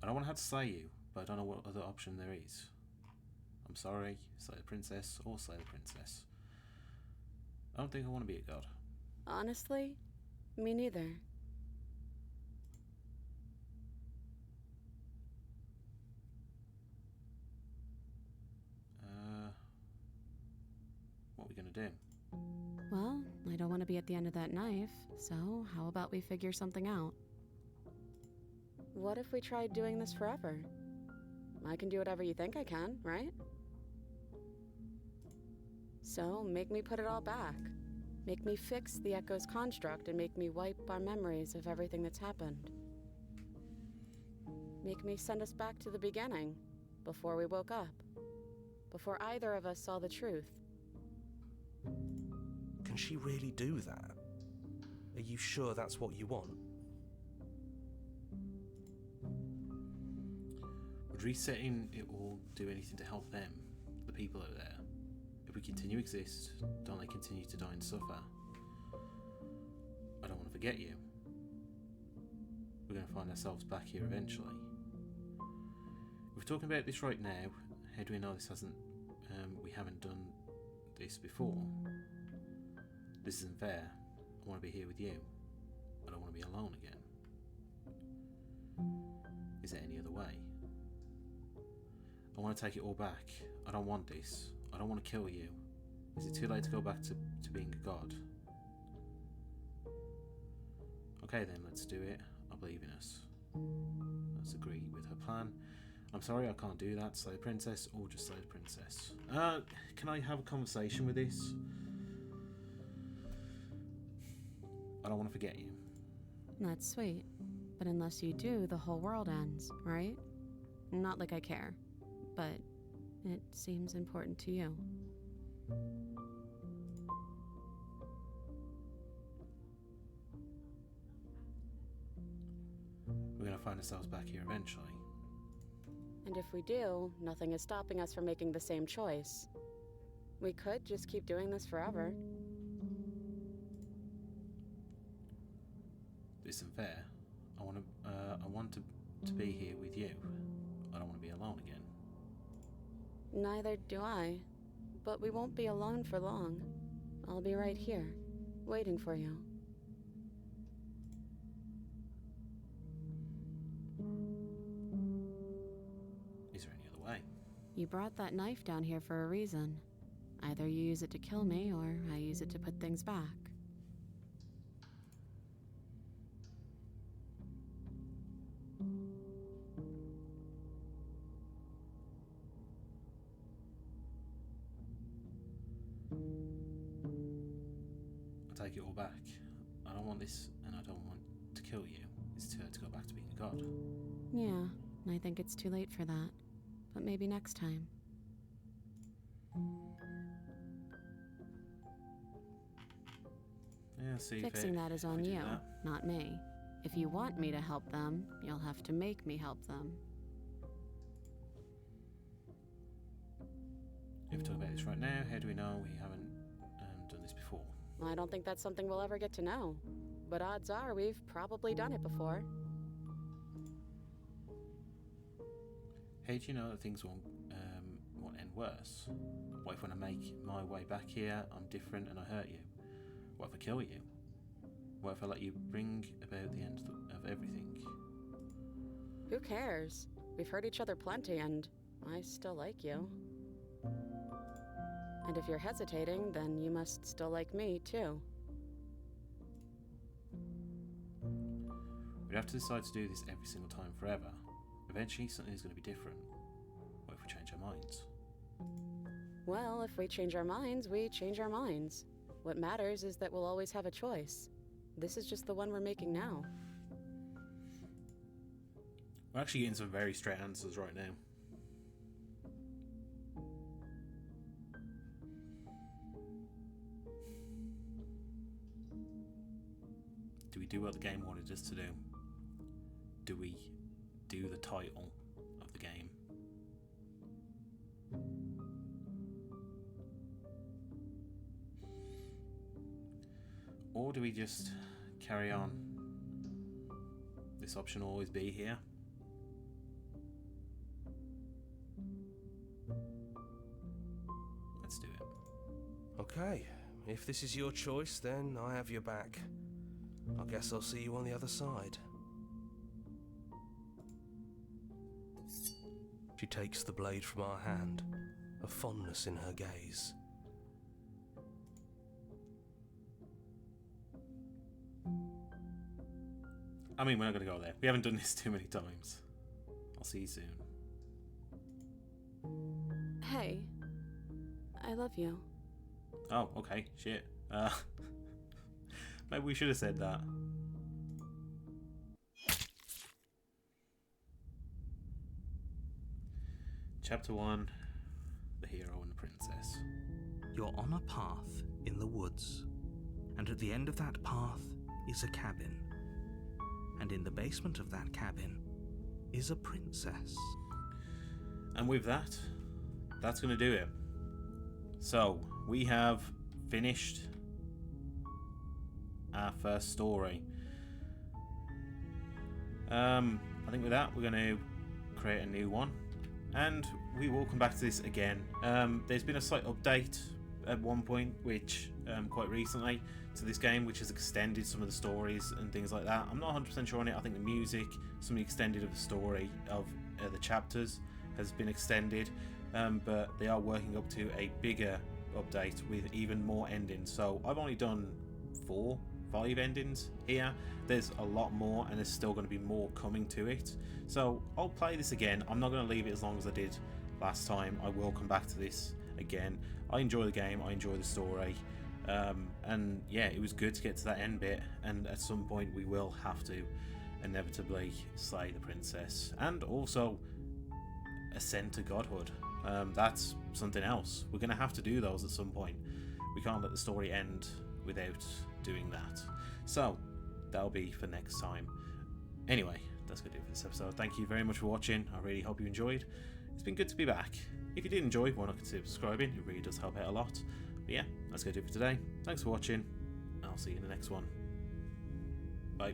I don't want to have to slay you, but I don't know what other option there is. I'm sorry, slay the princess or slay the princess. I don't think I want to be a god. Honestly, me neither. What are we going to do? Well, I don't want to be at the end of that knife, so how about we figure something out? What if we tried doing this forever? I can do whatever you think I can, right? So, make me put it all back. Make me fix the Echo's construct and make me wipe our memories of everything that's happened. Make me send us back to the beginning, before we woke up. Before either of us saw the truth. Can she really do that? Are you sure that's what you want? Would resetting it all do anything to help them, the people out there? If we continue to exist, don't they continue to die and suffer? I don't want to forget you. We're going to find ourselves back here eventually. If we're talking about this right now, how do we know this hasn't? We haven't done this before. This isn't fair. I want to be here with you. I don't want to be alone again. Is there any other way? I want to take it all back. I don't want this. I don't want to kill you. Is it too late to go back to being a god? Okay then, let's do it. I believe in us. Let's agree with her plan. I'm sorry I can't do that. Slay the princess or just slay the princess. Can I have a conversation with this? I don't want to forget you. That's sweet. But unless you do, the whole world ends, right? Not like I care. But it seems important to you. We're going to find ourselves back here eventually. And if we do, nothing is stopping us from making the same choice. We could just keep doing this forever. This isn't fair. I want to be here with you. I don't want to be alone again. Neither do I. But we won't be alone for long. I'll be right here, waiting for you. Is there any other way? You brought that knife down here for a reason. Either you use it to kill me, or I use it to put things back. I'll take it all back. I don't want this, and I don't want to kill you. It's too late to go back to being a god. Yeah, I think it's too late for that. But maybe next time. Yeah, see. Fixing that is on you, not me. If you want me to help them, you'll have to make me help them. If we talk about this right now, how do we know we haven't done this before? I don't think that's something we'll ever get to know. But odds are we've probably done it before. How do you know that things won't end worse? What if when I make my way back here, I'm different and I hurt you? What if I kill you? What if I let you bring about the end of everything? Who cares? We've hurt each other plenty and I still like you. And if you're hesitating, then you must still like me, too. We'd have to decide to do this every single time forever. Eventually, something is going to be different. What if we change our minds? Well, if we change our minds, we change our minds. What matters is that we'll always have a choice. This is just the one we're making now. We're actually getting some very straight answers right now. do what the game wanted us to do? Do we do the title of the game? Or do we just carry on? This option will always be here. Let's do it. Okay, if this is your choice, then I have your back. I guess I'll see you on the other side. She takes the blade from our hand, a fondness in her gaze. I mean, we're not going to go there. We haven't done this too many times. I'll see you soon. Hey, I love you. Oh, okay. Shit. Maybe we should have said that. Chapter 1. The Hero and the Princess. You're on a path in the woods, and at the end of that path is a cabin. And in the basement of that cabin is a princess. And with that, that's going to do it. So, we have finished our first story. I think with that, we're going to create a new one. And we will come back to this again. There's been a slight update at one point, which quite recently, to this game, which has extended some of the stories and things like that. I'm not 100% sure on it. I think the music, some of the extended of the story of the chapters has been extended, but they are working up to a bigger update with even more endings. So I've only done 4-5 endings here. There's a lot more, and there's still going to be more coming to it. So I'll play this again. I'm not going to leave it as long as I did last time. I will come back to this again. I enjoy the game. I enjoy the story. And yeah, it was good to get to that end bit, and at some point we will have to inevitably slay the princess and also ascend to godhood. That's something else. We're going to have to do those at some point. We can't let the story end without doing that. So that'll be for next time. Anyway, that's going to do it for this episode. Thank you very much for watching. I really hope you enjoyed. It's been good to be back. If you did enjoy, why not consider subscribing? It really does help out a lot. But yeah, that's going to do it for today. Thanks for watching. I'll see you in the next one. Bye.